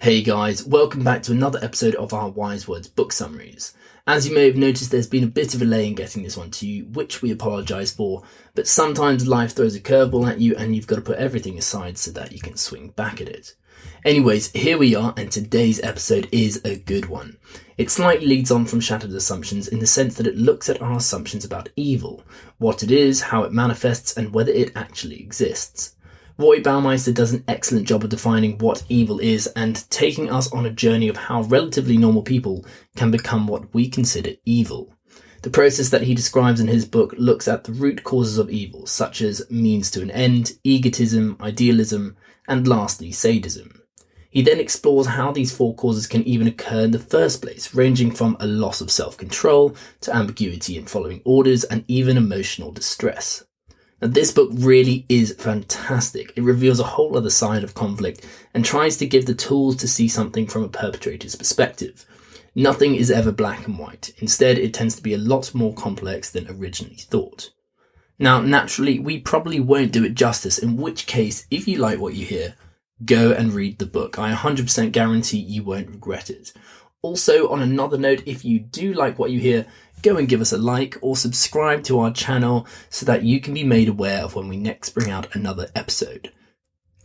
Hey guys, welcome back to another episode of our Wise Words book summaries. As you may have noticed, there's been a bit of a delay in getting this one to you, which we apologise for, but sometimes life throws a curveball at you and you've got to put everything aside so that you can swing back at it. Anyways, here we are, and today's episode is a good one. It slightly leads on from Shattered Assumptions in the sense that it looks at our assumptions about evil, what it is, how it manifests, and whether it actually exists. Roy Baumeister does an excellent job of defining what evil is and taking us on a journey of how relatively normal people can become what we consider evil. The process that he describes in his book looks at the root causes of evil, such as means to an end, egotism, idealism, and lastly, sadism. He then explores how these four causes can even occur in the first place, ranging from a loss of self-control to ambiguity in following orders and even emotional distress. Now, this book really is fantastic. It reveals a whole other side of conflict and tries to give the tools to see something from a perpetrator's perspective. Nothing is ever black and white. Instead, it tends to be a lot more complex than originally thought. Now, naturally, we probably won't do it justice, in which case, if you like what you hear, go and read the book. I 100% guarantee you won't regret it. Also, on another note, if you do like what you hear, go and give us a like or subscribe to our channel so that you can be made aware of when we next bring out another episode.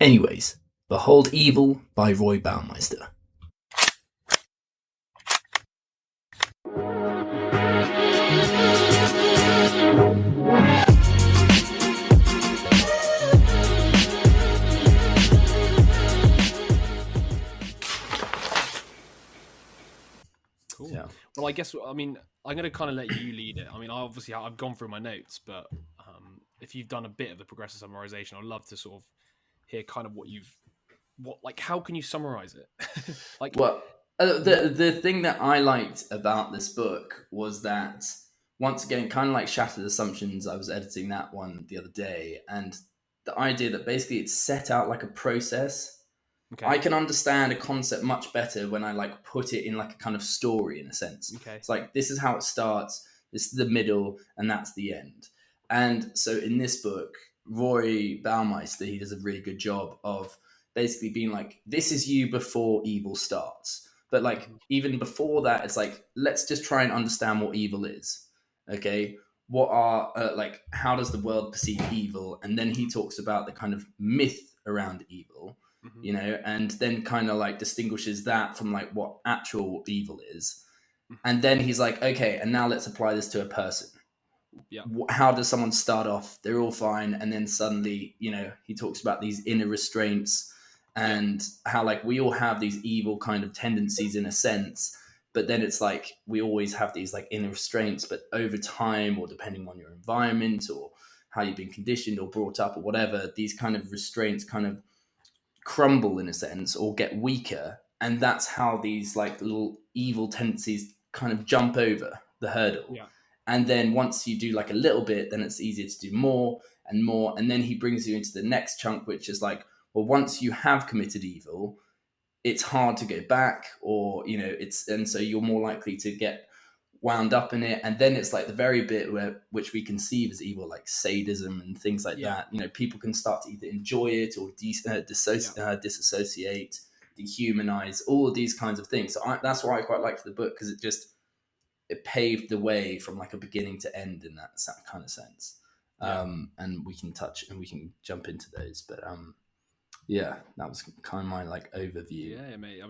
Anyways, Behold Evil by Roy Baumeister. Cool. Yeah. Well, I guess, I'm going to kind of let you lead it. I've gone through my notes, but if you've done a bit of the progressive summarization, I'd love to sort of hear kind of how can you summarize it? The thing that I liked about this book was that, once again, kind of like Shattered Assumptions, I was editing that one the other day, and the idea that basically it's set out like a process. Okay. I can understand a concept much better when I put it in like a kind of story, in a sense. Okay. It's like, this is how it starts, this is the middle, and that's the end. And so in this book, Roy Baumeister, he does a really good job of basically being like, this is you before evil starts. But even before that, it's like, let's just try and understand what evil is. Okay. What are, how does the world perceive evil? And then he talks about the kind of myth around evil. Mm-hmm. And then kind of distinguishes that from what actual evil is. And then he's like, okay, and now let's apply this to a person. Yeah. How does someone start off? They're all fine. And then suddenly, he talks about these inner restraints and how we all have these evil kind of tendencies in a sense. But then it's we always have these inner restraints, but over time, or depending on your environment or how you've been conditioned or brought up or whatever, these kind of restraints kind of crumble in a sense or get weaker, and that's how these little evil tendencies kind of jump over the hurdle. And then once you do a little bit, then it's easier to do more and more, and then he brings you into the next chunk, which is well, once you have committed evil, it's hard to go back, or and so you're more likely to get wound up in it. And then it's the very bit which we conceive as evil, like sadism and things like that. People can start to either enjoy it or disassociate, dehumanize, all of these kinds of things. So that's why I quite liked the book, because it paved the way from a beginning to end in that kind of sense. And we can jump into those, but that was kind of my overview. Yeah, mate.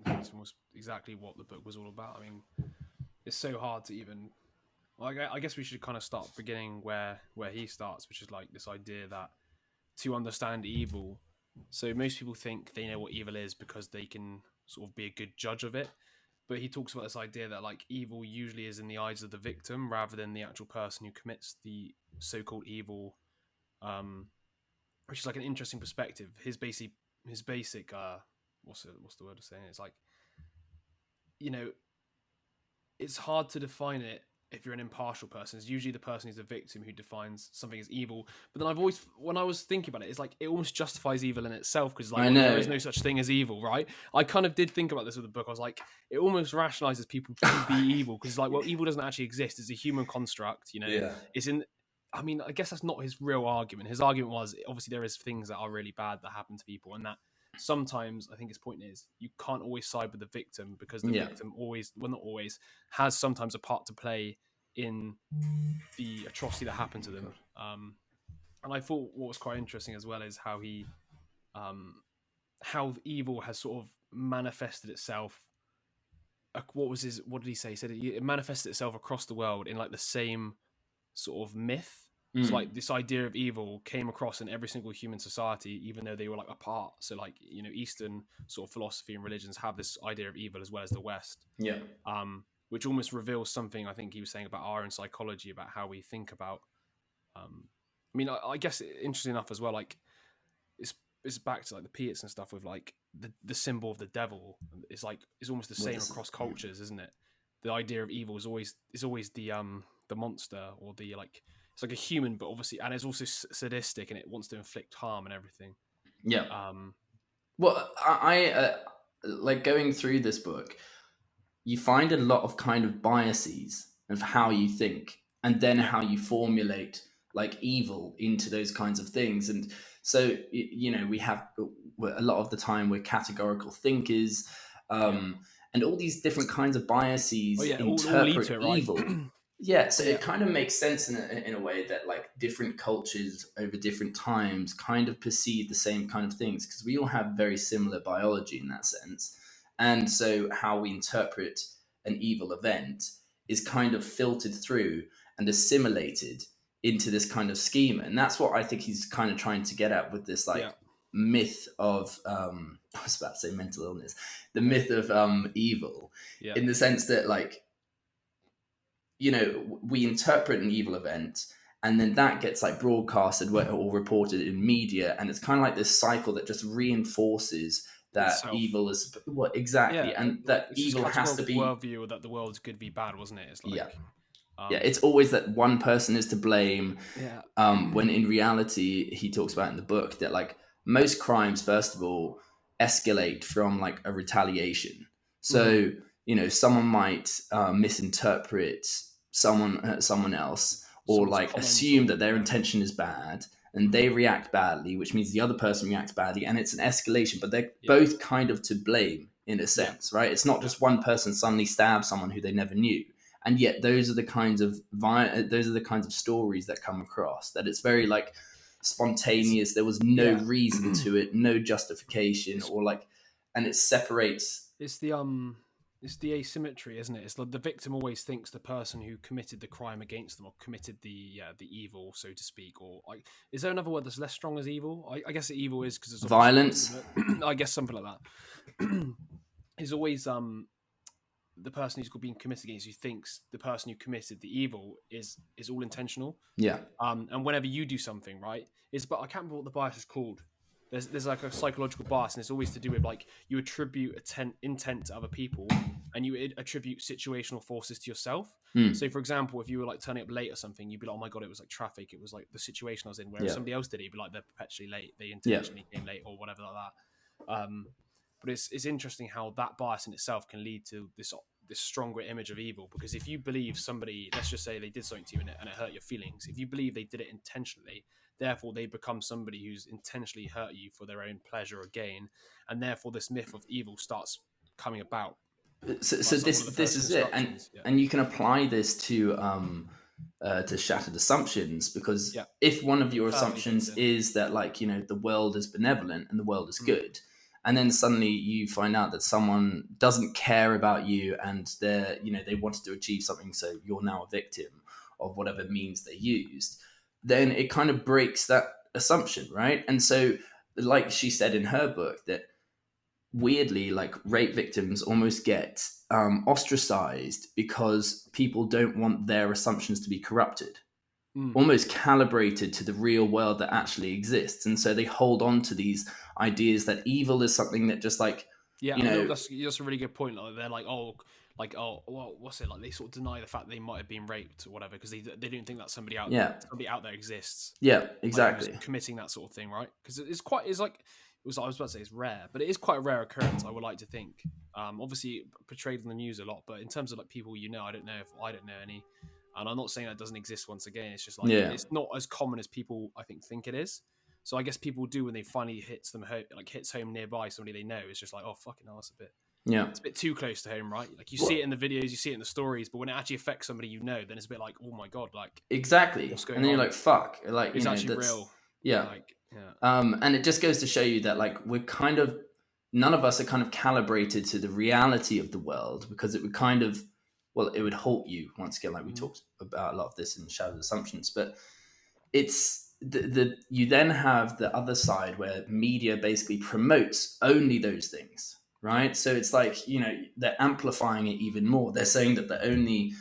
That's almost exactly what the book was all about. It's so hard to even. I guess we should kind of start beginning where he starts, which is this idea that to understand evil. So most people think they know what evil is because they can sort of be a good judge of it. But he talks about this idea that evil usually is in the eyes of the victim rather than the actual person who commits the so-called evil, which is an interesting perspective. His basic what's the word of saying it? It's it's hard to define it if you're an impartial person. It's usually the person who's the victim who defines something as evil. But then when I was thinking about it, it's it almost justifies evil in itself, because there is no such thing as evil, right? I kind of did think about this with the book. I was it almost rationalizes people to be evil, because evil doesn't actually exist. It's a human construct, It's in. I guess that's not his real argument. His argument was, obviously there is things that are really bad that happen to people, and that sometimes I think his point is you can't always side with the victim, because the Yeah. victim always, well, not always, has sometimes a part to play in the atrocity that happened to them. And I thought what was quite interesting as well is how he, how evil has sort of manifested itself. What did he say? He said it manifested itself across the world in like the same sort of myth. So like this idea of evil came across in every single human society, even though they were like apart. So like, you know, Eastern sort of philosophy and religions have this idea of evil as well as the West. Yeah. Which almost reveals something I think he was saying about our own psychology, about how we think about. I mean, I guess interesting enough as well, like it's back to like the Piets and stuff with like the symbol of the devil. It's like it's almost the same across cultures, isn't it? The idea of evil is always the monster, or the like. It's like a human, but obviously, and it's also sadistic, and it wants to inflict harm and everything. Yeah. Well, I like going through this book, you find a lot of kind of biases of how you think, and then how you formulate like evil into those kinds of things. And so, you know, we have a lot of the time we're categorical thinkers, and all these different kinds of biases all lead interpret to it, right? evil. Yeah, so it kind of makes sense in a way that like different cultures over different times kind of perceive the same kind of things, because we all have very similar biology in that sense. And so how we interpret an evil event is kind of filtered through and assimilated into this kind of schema. And that's what I think he's kind of trying to get at with this like myth of I was about to say mental illness, the myth of evil, in the sense that like, you know, we interpret an evil event, and then that gets like broadcasted or reported in media, and it's kind of like this cycle that just reinforces that itself. Evil is what exactly, and that evil has to be worldview, that the world's good v bad, wasn't it? It's like it's always that one person is to blame. When in reality, he talks about in the book that like most crimes, first of all, escalate from like a retaliation. So you know, someone might misinterpret someone else, or like assume that their intention is bad, and they react badly, which means the other person reacts badly, and it's an escalation. But they're both kind of to blame in a sense, right? It's not just one person suddenly stabs someone who they never knew. And yet those are the kinds of stories that come across, that it's very like spontaneous. There was no reason to it, no justification, or like, and it separates. It's the asymmetry, isn't it? It's like the victim always thinks the person who committed the crime against them, or committed the evil, so to speak, or like, is there another word that's less strong as evil? I guess evil is because it's violence. I guess something like that. Is always the person who's being committed against you thinks the person who committed the evil is all intentional. Yeah. And whenever you do something, right, but I can't remember what the bias is called. There's like a psychological bias, and it's always to do with like you attribute intent to other people, and you attribute situational forces to yourself. So, for example, if you were like turning up late or something, you'd be like, "Oh my god, it was like traffic. It was like the situation I was in." Whereas somebody else did it, you'd be like, "They're perpetually late. They intentionally came late," or whatever like that. But it's interesting how that bias in itself can lead to this stronger image of evil. Because if you believe somebody, let's just say they did something to you and it hurt your feelings, if you believe they did it intentionally, therefore they become somebody who's intentionally hurt you for their own pleasure or gain, and therefore this myth of evil starts coming about. So this is it, and you can apply this to shattered assumptions, because if one of your assumptions is that like, you know, the world is benevolent and the world is good, and then suddenly you find out that someone doesn't care about you, and they wanted to achieve something, so you're now a victim of whatever means they used, then it kind of breaks that assumption, right? And so, like she said in her book, that weirdly, like rape victims almost get ostracized because people don't want their assumptions to be corrupted, almost calibrated to the real world that actually exists. And so they hold on to these ideas that evil is something that just like, that's a really good point. Like, they're like, well, what's it like? They sort of deny the fact they might have been raped or whatever, because they don't think that somebody out there exists. Yeah, exactly. Like, committing that sort of thing, right? Because I was about to say it's rare, but it is quite a rare occurrence, I would like to think. Obviously portrayed in the news a lot, but in terms of like people, I don't know any. And I'm not saying that doesn't exist. Once again, it's just like it's not as common as people I think it is. So I guess people do when they finally hits home nearby somebody they know. It's just like, oh fucking hell, it's a bit too close to home, right? Like you see it in the videos, you see it in the stories, but when it actually affects somebody you know, then it's a bit like, oh my god, like exactly. what's going and then on? You're like, fuck, like It's you know, actually that's real. yeah. Like, yeah. And it just goes to show you that like we're kind of none of us are kind of calibrated to the reality of the world, because it would kind of it would halt you once again, like we talked about a lot of this in Shadow Assumptions, but it's the you then have the other side where media basically promotes only those things, right? So it's like, you know, they're amplifying it even more. They're saying that the only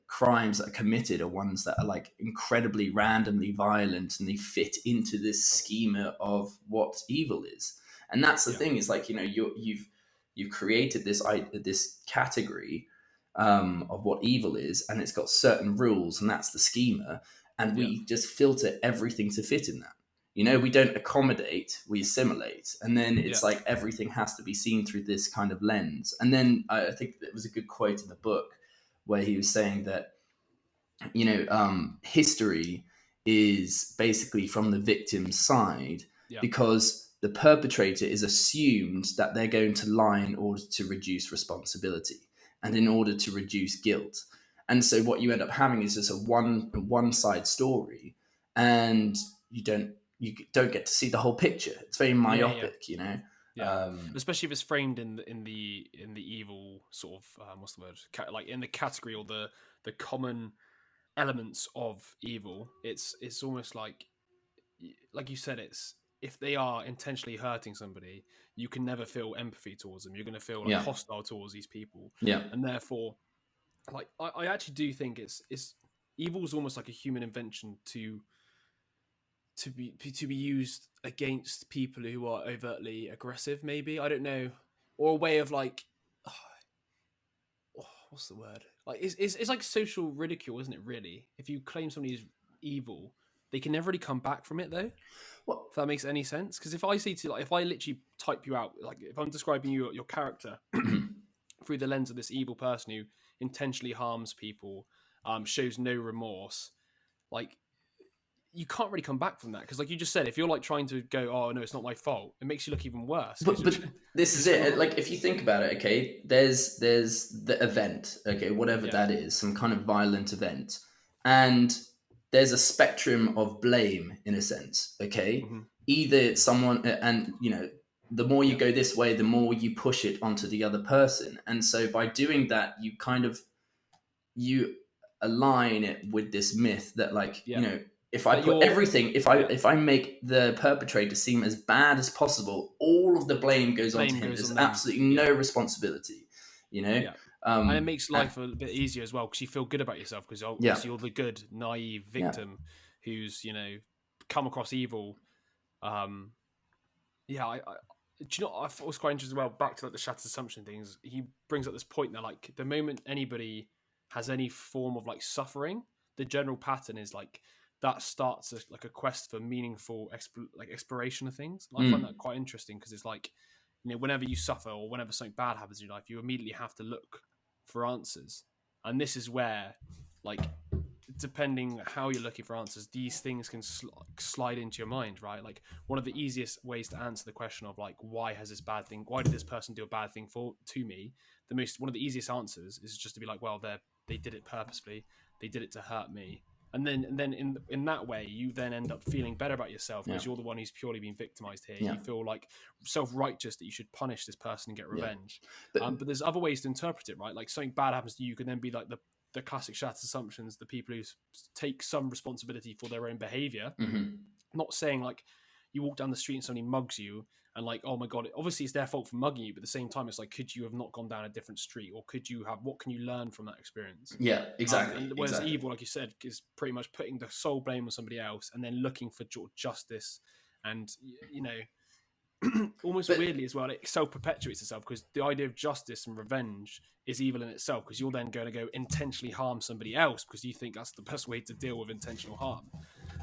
crimes that are committed are ones that are like incredibly randomly violent, and they fit into this schema of what evil is. And that's the thing, is like, you know, you've created this category of what evil is, and it's got certain rules, and that's the schema, and we just filter everything to fit in that. You know, we don't accommodate, we assimilate, and then it's like everything has to be seen through this kind of lens. And then I think it was a good quote in the book where he was saying that, you know, history is basically from the victim's side, because the perpetrator is assumed that they're going to lie in order to reduce responsibility and in order to reduce guilt. And so what you end up having is just a one side story, and you don't get to see the whole picture. It's very myopic, you know. Yeah, especially if it's framed in the evil sort of what's the word? Like in the category or the common elements of evil. It's almost like you said. It's if they are intentionally hurting somebody, you can never feel empathy towards them. You're going to feel like hostile towards these people. Yeah, and therefore, like I actually do think it's evil is almost like a human invention to be used against people who are overtly aggressive, maybe, I don't know, or a way of like, what's the word? Like it's like social ridicule, isn't it? Really, if you claim somebody is evil, they can never really come back from it, though. Well, if that makes any sense, because if I say to, like, if I literally type you out, like if I'm describing your character through the lens of this evil person who intentionally harms people, shows no remorse, like, you can't really come back from that, because like you just said, if you're like trying to go, oh no, it's not my fault, it makes you look even worse. But this is it. Like, if you think about it, okay, there's the event, okay, whatever that is, some kind of violent event, and there's a spectrum of blame in a sense, okay. Either it's someone, and you know, the more you go this way, the more you push it onto the other person, and so by doing that, you kind of align it with this myth that, like, you know, if I put everything, if I make the perpetrator seem as bad as possible, all of the blame goes onto him. There's absolutely no responsibility, you know. And it makes life a bit easier as well, because you feel good about yourself, because you're the good, naive victim who's, you know, come across evil. I do you know what I was quite interested as well, back to like the shattered assumption things. He brings up this point that, like, the moment anybody has any form of like suffering, the general pattern is like that starts like a quest for meaningful exploration of things. And I find that quite interesting, because it's like, you know, whenever you suffer or whenever something bad happens in your life, you immediately have to look for answers. And this is where, like, depending how you're looking for answers, these things can slide into your mind, right? Like, one of the easiest ways to answer the question of like, why did this person do a bad thing to me? One of the easiest answers is just to be like, well, they did it purposefully. They did it to hurt me. And then in that way, you then end up feeling better about yourself, because you're the one who's purely been victimized here. You feel like self-righteous that you should punish this person and get revenge. But there's other ways to interpret it, right? Like, something bad happens to you, can then be like the classic shattered assumptions, the people who take some responsibility for their own behavior. Not saying like you walk down the street and somebody mugs you and like, oh my God, obviously it's their fault for mugging you, but at the same time, it's like, could you have not gone down a different street, or what can you learn from that experience? Yeah, exactly. And whereas evil, like you said, is pretty much putting the sole blame on somebody else and then looking for justice, and, you know, almost weirdly as well, it self-perpetuates itself, because the idea of justice and revenge is evil in itself, because you're then going to go intentionally harm somebody else because you think that's the best way to deal with intentional harm.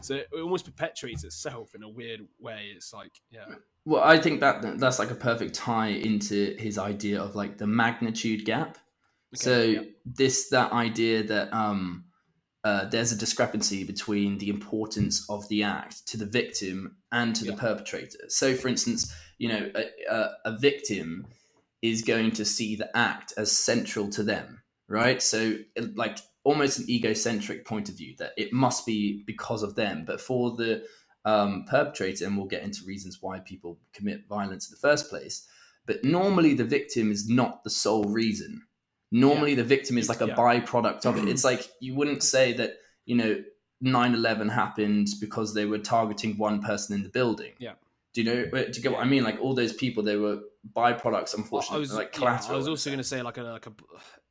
So it almost perpetuates itself in a weird way. It's like, well, I think that's like a perfect tie into his idea of like the magnitude gap. That idea that there's a discrepancy between the importance of the act to the victim and to the perpetrator. So, for instance, a victim is going to see the act as central to them, right? So, like almost an egocentric point of view that it must be because of them. But for the perpetrator, and we'll get into reasons why people commit violence in the first place, but normally the victim is not the sole reason. Normally the victim is like a byproduct of it. It's like you wouldn't say that 9/11 happened because they were targeting one person in the building. Do you get what I mean? Like all those people, they were byproducts, unfortunately, like collateral. I was also going to say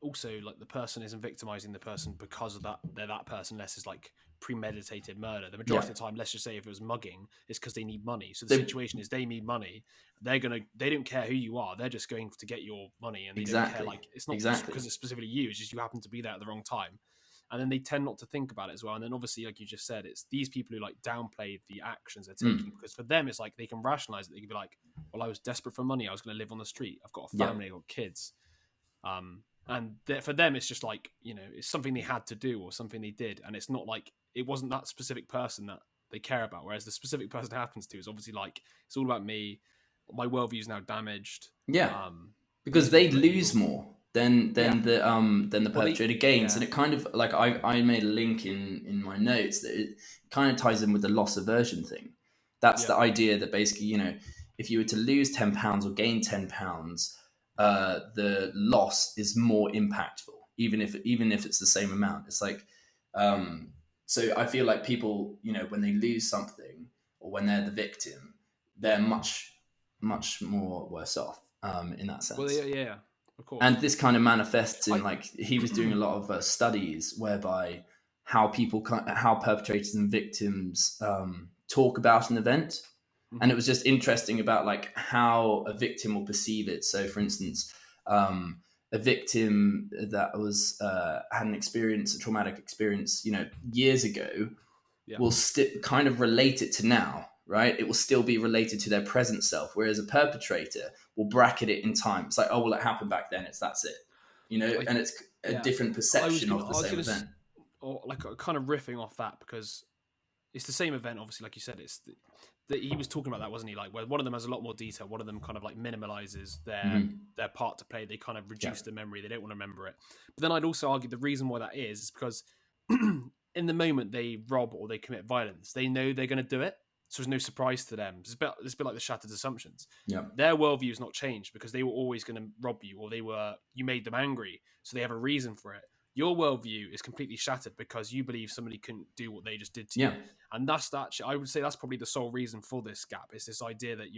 also like the person isn't victimizing the person because of that they're that person, unless it's like premeditated murder. The majority of the time, let's just say if it was mugging, it's because they need money. So the situation is they need money. They don't care who you are. They're just going to get your money, and they don't care. Like it's not because it's specifically you. It's just you happen to be there at the wrong time. And then they tend not to think about it as well. And then obviously, like you just said, it's these people who like downplay the actions they're taking because for them, it's like they can rationalize it. They can be like, well, I was desperate for money. I was going to live on the street. I've got a family. I've got kids. And for them, it's just like, it's something they had to do or something they did. And it's not like, it wasn't that specific person that they care about. Whereas the specific person it happens to is obviously like, it's all about me. My worldview is now damaged. Because they lose more than the perpetrator gains. And it kind of like I made a link in my notes that it kind of ties in with the loss aversion thing. That's the idea that basically, if you were to lose £10 or gain £10, the loss is more impactful, even if it's the same amount. It's like, so I feel like people, when they lose something or when they're the victim, they're much more worse off in that sense. Well, of course. And this kind of manifests in like he was doing a lot of studies whereby how perpetrators and victims talk about an event. And it was just interesting about like how a victim will perceive it. So, for instance, a victim that was had a traumatic experience, years ago, will kind of relate it to now, right? It will still be related to their present self, whereas a perpetrator will bracket it in time. It's like, oh, well, it happened back then. That's it, and it's a different perception of the same event. Or like kind of riffing off that because it's the same event, obviously, like you said, it's he was talking about that, wasn't he? Like where one of them has a lot more detail, one of them kind of like minimalizes their part to play. They kind of reduce the memory. They don't want to remember it. But then I'd also argue the reason why that is because in the moment they rob or they commit violence, they know they're going to do it. So there's no surprise to them. It's a bit like the shattered assumptions. Their worldview has not changed because they were always going to rob you or you made them angry. So they have a reason for it. Your worldview is completely shattered because you believe somebody couldn't do what they just did to you. And I would say that's probably the sole reason for this gap. It's this idea that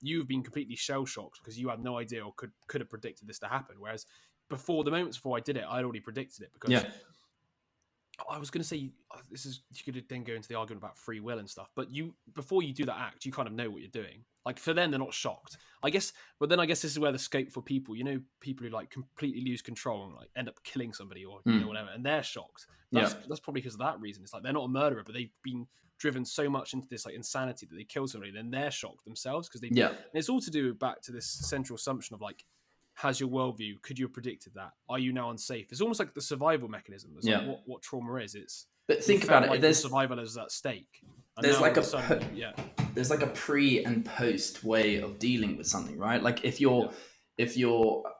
you've been completely shell shocked because you had no idea or could have predicted this to happen. Whereas the moments before I did it, I'd already predicted it because I was going to say you could then go into the argument about free will and stuff, but before you do that act, you kind of know what you're doing. Like for them, they're not shocked, I guess. But then I guess this is where the scope for people, people who like completely lose control and like end up killing somebody or whatever, and they're shocked. That's probably because of that reason. It's like they're not a murderer, but they've been driven so much into this like insanity that they kill somebody, then they're shocked themselves because and it's all to do back to this central assumption of like, has your worldview, could you have predicted that? Are you now unsafe? It's almost like the survival mechanism. It's like what trauma is. But think about it. Like there's survival is at stake. And there's like there's like a pre and post way of dealing with something, right? Like if you're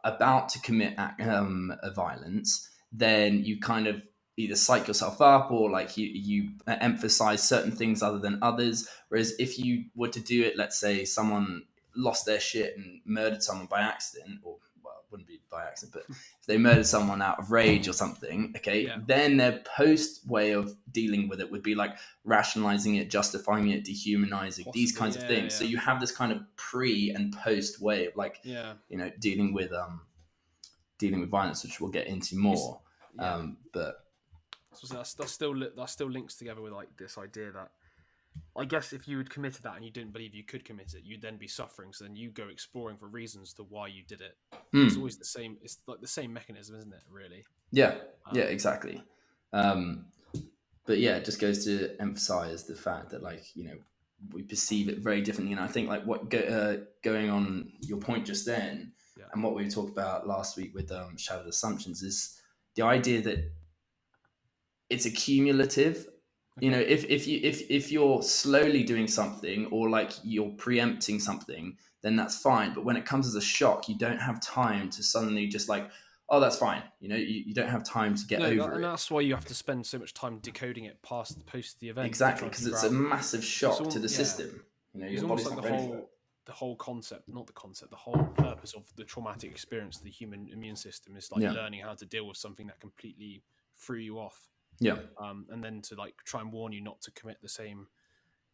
about to commit a violence, then you kind of either psych yourself up or like you emphasize certain things other than others. Whereas if you were to do it, let's say someone lost their shit and murdered someone by accident, or well, it wouldn't be by accident, but if they murdered someone out of rage or something, then their post way of dealing with it would be like rationalizing it, justifying it, dehumanizing, these kinds of things. So you have this kind of pre and post way of like, dealing with violence, which we'll get into more. But so that still links together with like this idea that, I guess if you had committed that and you didn't believe you could commit it, you'd then be suffering. So then you go exploring for reasons to why you did it. It's always the same. It's like the same mechanism, isn't it? Really? Yeah. Exactly. But yeah, it just goes to emphasize the fact that like, we perceive it very differently. And I think like what going on your point just then and what we talked about last week with shattered assumptions is the idea that it's accumulative. You know, Okay. if you're slowly doing something, or like you're preempting something, then that's fine. But when it comes as a shock, you don't have time to suddenly just like, oh, that's fine. You know, you don't have time to get No, over and it. that's why you have to spend so much time decoding it post the event to Exactly, try and because figure it's a out. massive It's shock to all the yeah. system. You know, It's your almost body's like not ready for it. the whole concept, not the concept, the whole purpose of the traumatic experience of the human immune system is like Yeah, learning how to deal with something that completely threw you off, yeah, and then to like try and warn you not to commit the same.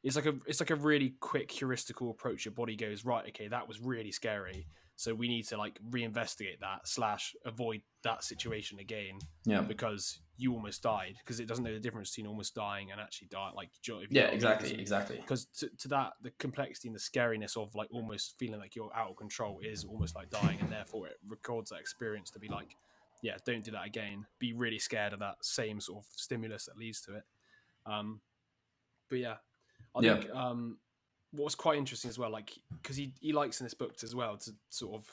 It's like a really quick heuristical approach. Your body goes, right, okay, that was really scary, so we need to like reinvestigate that / avoid that situation again yeah, because you almost died, because it doesn't know the difference between almost dying and actually dying. Like, if you yeah. know what I mean? Exactly. Because to that, the complexity and the scariness of like almost feeling like you're out of control is almost like dying, and therefore it records that experience to be like, yeah, don't do that again. Be really scared of that same sort of stimulus that leads to it. But yeah, I Yeah, think what was quite interesting as well, like, because he likes in this book as well to sort of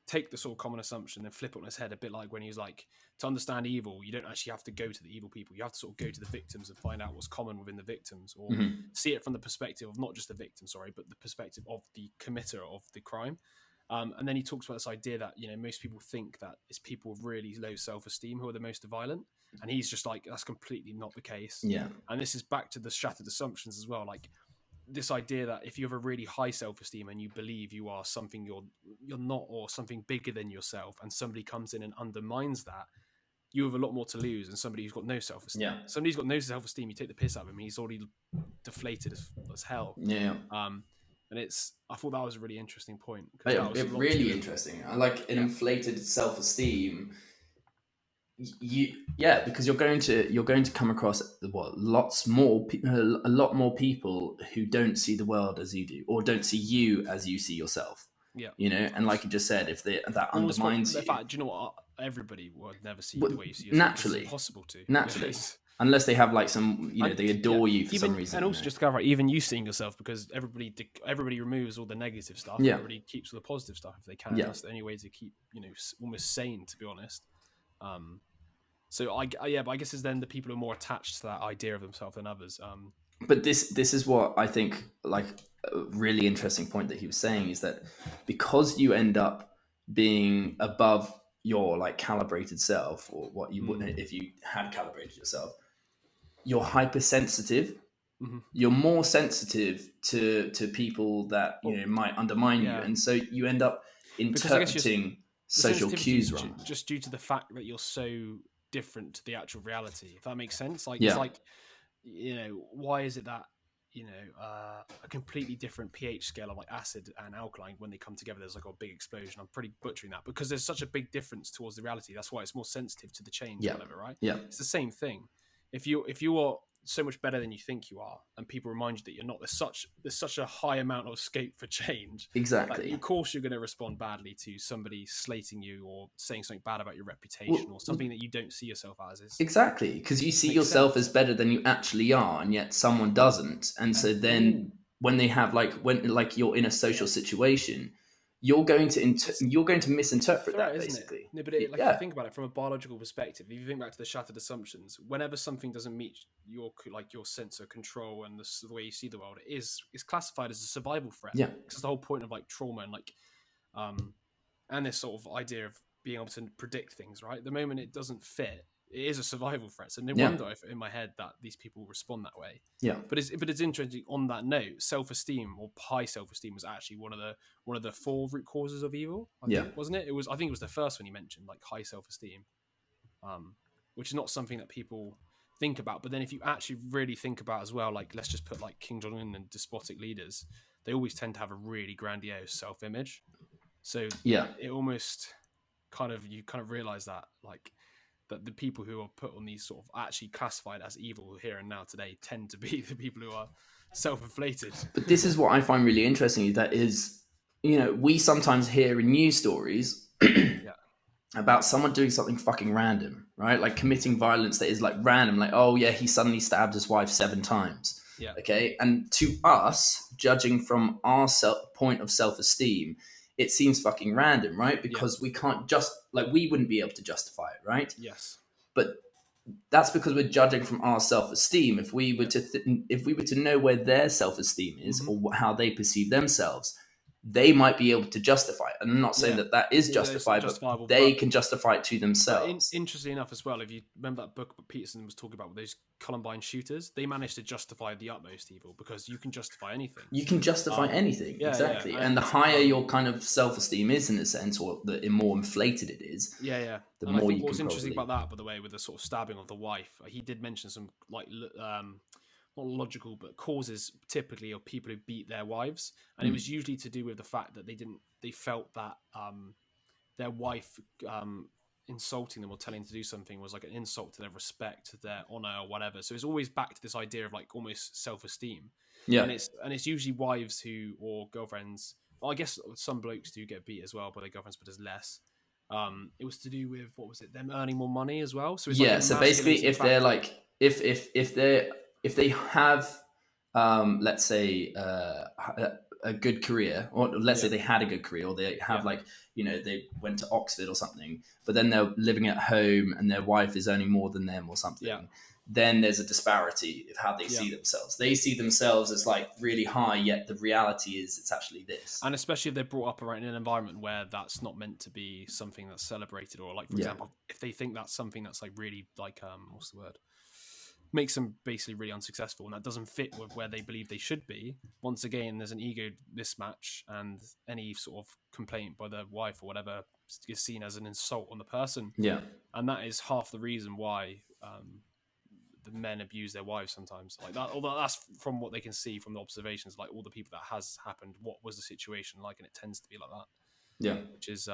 take the sort of common assumption and flip it on his head, a bit like when he's like, to understand evil, you don't actually have to go to the evil people. You have to sort of go to the victims and find out what's common within the victims, or see it from the perspective of not just the victim, sorry, but the perspective of the committer of the crime. And then he talks about this idea that, you know, most people think that it's people with really low self-esteem who are the most violent, and he's just like, that's completely not the case. yeah, And this is back to the shattered assumptions as well, like this idea that if you have a really high self-esteem and you believe you are something you're not, or something bigger than yourself, and somebody comes in and undermines that, you have a lot more to lose than somebody who's got no self-esteem. yeah, Somebody who's got no self-esteem, you take the piss out of him, he's already deflated as hell. yeah. And I thought that was a really interesting point, because It, that was a it lot to really it. interesting. I like an Yeah, inflated self-esteem. Yeah, because you're going to come across what a lot more people who don't see the world as you do, or don't see you as you see yourself. yeah, You know, of and like course. you just said, if that Almost, undermines in you, fact, do you know what? Everybody would never see you but the way you see yourself, because it's naturally, impossible to. naturally, unless they have like some, you know, And they yeah, adore you for some even, reason. and You also know? just to clarify, even you seeing yourself, because everybody removes all the negative stuff, Yeah, everybody keeps all the positive stuff if they can. yeah. That's the only way to keep, you know, almost sane, to be honest. So yeah, but I guess it's then the people who are more attached to that idea of themselves than others. But this is what I think, like, a really interesting point that he was saying is that because you end up being above your like calibrated self, or what you would if you had calibrated yourself, you're hypersensitive. Mhm. You're more sensitive to people that, you Well, know, might undermine you, yeah, and so you end up because I guess interpreting the social sensitivity is cues wrong. just due to the fact that you're so different to the actual reality. If that makes sense, like it's Yeah, like, you know, why is it that, you know, a completely different pH scale of like acid and alkaline, when they come together, there's like a big explosion. I'm pretty butchering that, because there's such a big difference towards the reality. That's why it's more sensitive to the change, or yeah, whatever, right? yeah. It's the same thing. If you are so much better than you think you are, and people remind you that you're not, there's such a high amount of scope for change, that Exactly. of course you're going to respond badly to somebody slating you or saying something bad about your reputation, Well, or something that you don't see yourself as. exactly, because you see Makes yourself as sense. better than you actually are, and yet someone doesn't. And so Ooh, then when they have when like you're in a social situation, you're going to it's you're going to it's a misinterpret threat, that isn't it? basically. No, but like, if you Yeah, think about it from a biological perspective, if you think back to the shattered assumptions, whenever something doesn't meet your sense of control and the way you see the world, it's classified as a survival threat. yeah. Because it's the whole point of like trauma and like and this sort of idea of being able to predict things, right? The moment it doesn't fit, it is a survival threat. So no Yeah, wonder if in my head that these people respond that way. yeah, But it's interesting on that note. Self-esteem, or high self-esteem, was actually one of the four root causes of evil. I yeah. think, wasn't it? I think it was the first one he mentioned, like high self-esteem, which is not something that people think about. But then if you actually really think about as well, like let's just put like King Jong-un and despotic leaders, they always tend to have a really grandiose self-image. So Yeah. it almost you kind of realize that, like, that the people who are put on these sort of actually classified as evil here and now today tend to be the people who are self-inflated. But this is what I find really interesting. That is, you know, we sometimes hear in news stories Yeah, about someone doing something fucking random, right? Like committing violence that is like random, like, oh yeah, he suddenly stabbed his wife 7 times. yeah, Okay. And to us, judging from our point of self-esteem, it seems fucking random, right? yeah, Because we can't just, like, we wouldn't be able to justify it, right? yes, But that's because we're judging from our self-esteem. If we were to know where their self-esteem is, Mhm. or how they perceive themselves, they might be able to justify it. And I'm not saying Yeah. that is Yeah, it's not justified, but justifiable, they but can justify it to themselves. interestingly enough as well, if you remember that book Peterson was talking about with those Columbine shooters, they managed to justify the utmost evil because you can justify anything. You can justify anything, yeah, exactly. yeah, And the and higher your kind of self-esteem is, in a sense, or the more inflated it is, yeah. the And I more think you what's can interesting probably... about that, by the way, with the sort of stabbing of the wife, he did mention some like not logical, but causes typically of people who beat their wives, and it was usually to do with the fact that they felt that their wife insulting them or telling them to do something was like an insult to their respect, to their honor, or whatever. So it's always back to this idea of like almost self-esteem. Yeah. And it's usually wives who, or girlfriends. Well, I guess some blokes do get beat as well by their girlfriends, but there's less. It was to do with, what was it? Them earning more money as well. So it's like Yeah, so basically, emasculating if they're factor. like, if they have, let's say, a good career, or let's say they had a good career, or they have like, they went to Oxford or something, but then they're living at home and their wife is earning more than them or something. Yeah. Then there's a disparity of how they see themselves. They see themselves as like really high, yet the reality is it's actually this. And especially if they're brought up around in an environment where that's not meant to be something that's celebrated, or like, for example, if they think that's something that's like really like, what's the word? Makes them basically really unsuccessful, and that doesn't fit with where they believe they should be. Once again, there's an ego mismatch, and any sort of complaint by the wife or whatever is seen as an insult on the person. Yeah. And that is half the reason why the men abuse their wives sometimes, like that. Although that's from what they can see from the observations, like all the people that has happened, what was the situation like, and it tends to be like that. Yeah. Which is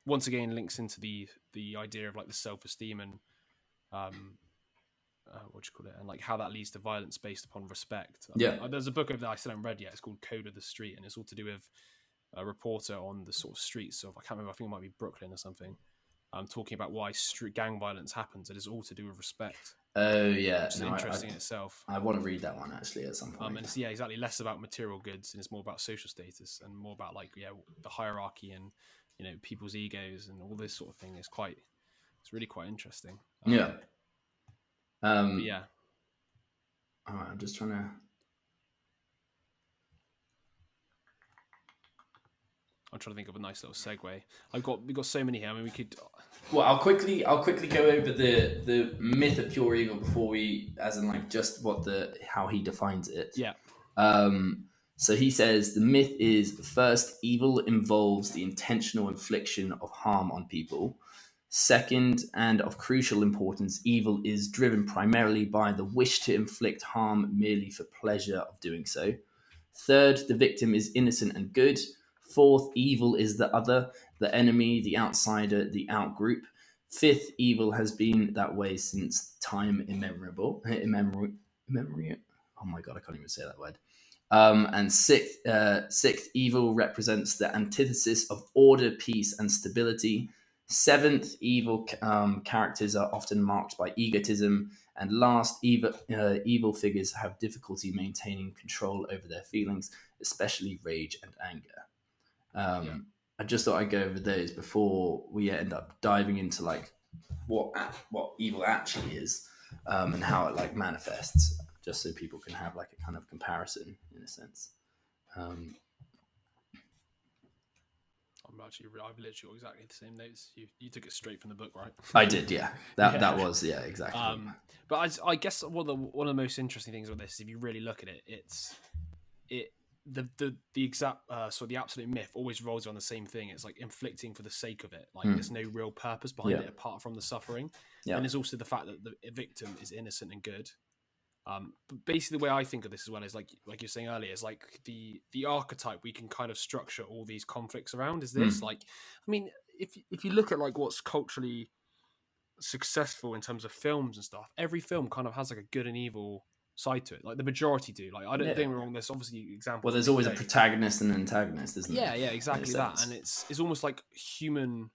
once again links into the idea of like the self-esteem and what do you call it, and like how that leads to violence based upon respect. There's a book over there I still haven't read yet. It's called Code of the Street, and it's all to do with a reporter on the sort of streets of, I can't remember, I think it might be Brooklyn or something. Talking about why gang violence happens. It is all to do with respect. Oh yeah, which is interesting in itself. I want to read that one actually at some point. And it's exactly less about material goods, and it's more about social status and more about like the hierarchy and people's egos and all this sort of thing. It's really quite interesting. Yeah. Yeah. All right, I'm just trying to. I'm trying to think of a nice little segue. We've got so many here. I mean, we could. Well, I'll quickly go over the myth of pure evil before we, as in like just how he defines it. Yeah. So he says the myth is, first, evil involves the intentional infliction of harm on people. Second, and of crucial importance, evil is driven primarily by the wish to inflict harm merely for pleasure of doing so. Third, the victim is innocent and good. Fourth, evil is the other, the enemy, the outsider, the outgroup. Fifth, evil has been that way since time immemorial. Oh my god, I can't even say that word. And sixth, evil represents the antithesis of order, peace, and stability. Seventh, evil characters are often marked by egotism. And last, evil figures have difficulty maintaining control over their feelings, especially rage and anger. I just thought I'd go over those before we end up diving into like what evil actually is, and how it like manifests, just so people can have like a kind of comparison in a sense. I've literally got exactly the same notes. You took it straight from the book, right? I did, yeah. That was exactly. But I guess one of the most interesting things with this, if you really look at it, the exact the absolute myth always rolls on the same thing. It's like inflicting for the sake of it. Like there's no real purpose behind it apart from the suffering. Yeah. And there's also the fact that the victim is innocent and good. But basically the way I think of this as well is like you were saying earlier, is like the archetype we can kind of structure all these conflicts around is this. Like, I mean, if you look at like what's culturally successful in terms of films and stuff, every film kind of has like a good and evil side to it. Like the majority do. Like I don't think we're wrong. There's obviously examples. Well, there's always a protagonist and an antagonist, isn't there? Yeah, exactly that. And it's almost like human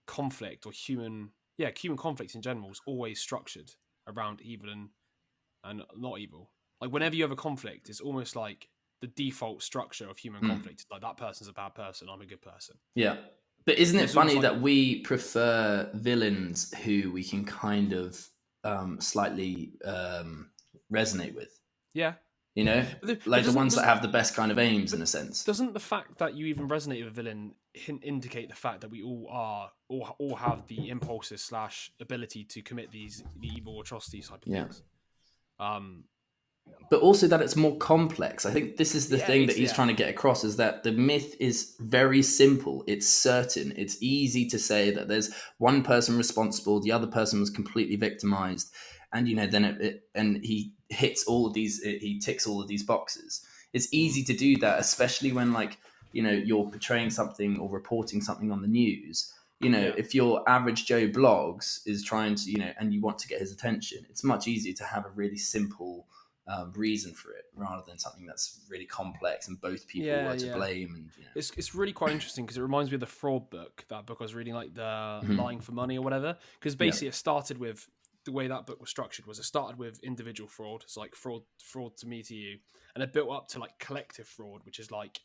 conflict or human conflict in general is always structured around evil and not evil. Like whenever you have a conflict, it's almost like the default structure of human conflict is like, that person's a bad person, I'm a good person. Yeah. But isn't it funny that we prefer villains who we can kind of slightly resonate with. Yeah. You know, But like the doesn't- ones that doesn't- have the best kind of aims in a sense. Doesn't the fact that you even resonate with a villain indicate the fact that we all have the impulses / ability to commit the evil atrocities type of Yeah. things? Um, But also that it's more complex. I think this is the Yeah, thing that it's- he's yeah. trying to get across, is that the myth is very simple. It's certain. It's easy to say that there's one person responsible, the other person was completely victimized, and then and he ticks all of these boxes. It's easy to do that, especially when you're portraying something or reporting something on the news. Yeah. If your average Joe blogs is trying to, and you want to get his attention, it's much easier to have a really simple reason for it rather than something that's really complex and both people are to blame. And It's really quite interesting because it reminds me of the fraud book, that book I was reading, like the Lying for Money or whatever. Because basically it started with, the way that book was structured was, it started with individual fraud. It's like fraud to me, to you. And it built up to like collective fraud, which is like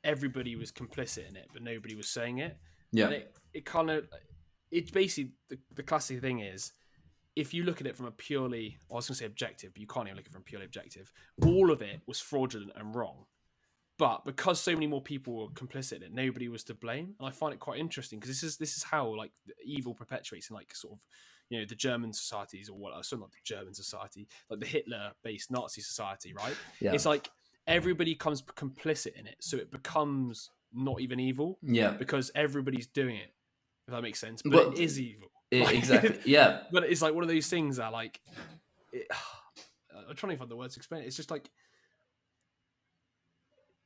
everybody was complicit in it, but nobody was saying it. Yeah. And it kind of, it's basically, the classic thing is, if you look at it from a purely, I was going to say objective, but you can't even look at it from purely objective, all of it was fraudulent and wrong. But because so many more people were complicit in it, nobody was to blame. And I find it quite interesting because this is how like the evil perpetuates in like sort of, the German societies, or what, so not the German society, like the Hitler-based Nazi society, right? Yeah. It's like everybody becomes complicit in it, so it becomes not even evil. Yeah. Because everybody's doing it, if that makes sense. But Well, it is evil. Exactly. Yeah. But it's like one of those things that I'm trying to find the words to explain it. It's just like,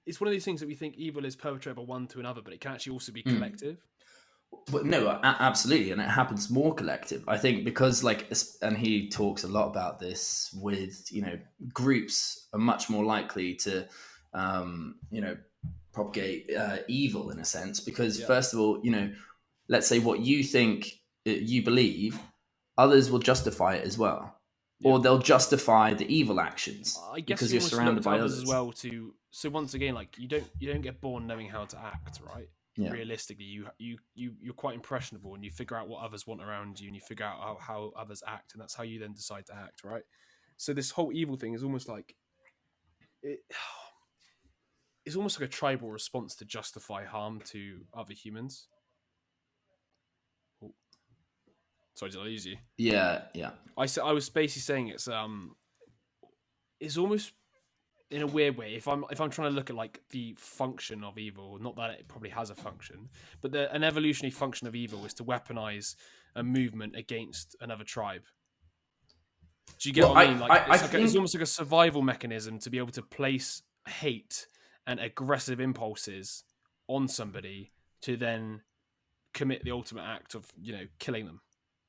it's one of these things that we think evil is perpetrated by one to another, but it can actually also be collective. But no, absolutely, and it happens more collective. I think because and he talks a lot about this with groups are much more likely to propagate evil in a sense, because first of all, let's say what you think you believe, others will justify it as well. Or they'll justify the evil actions I guess because you you're surrounded by others others as well. So once again, like you don't get born knowing how to act, right? Yeah. Realistically, you're quite impressionable, and you figure out what others want around you, and you figure out how others act, and that's how you then decide to act, right? So this whole evil thing is almost like it's almost like a tribal response to justify harm to other humans. Oh. Sorry, did I lose you? Yeah. I was basically saying it's almost, in a weird way, if I'm trying to look at like the function of evil, not that it probably has a function, but an evolutionary function of evil is to weaponize a movement against another tribe. Do you get what I mean? It's almost like a survival mechanism to be able to place hate and aggressive impulses on somebody to then commit the ultimate act of killing them.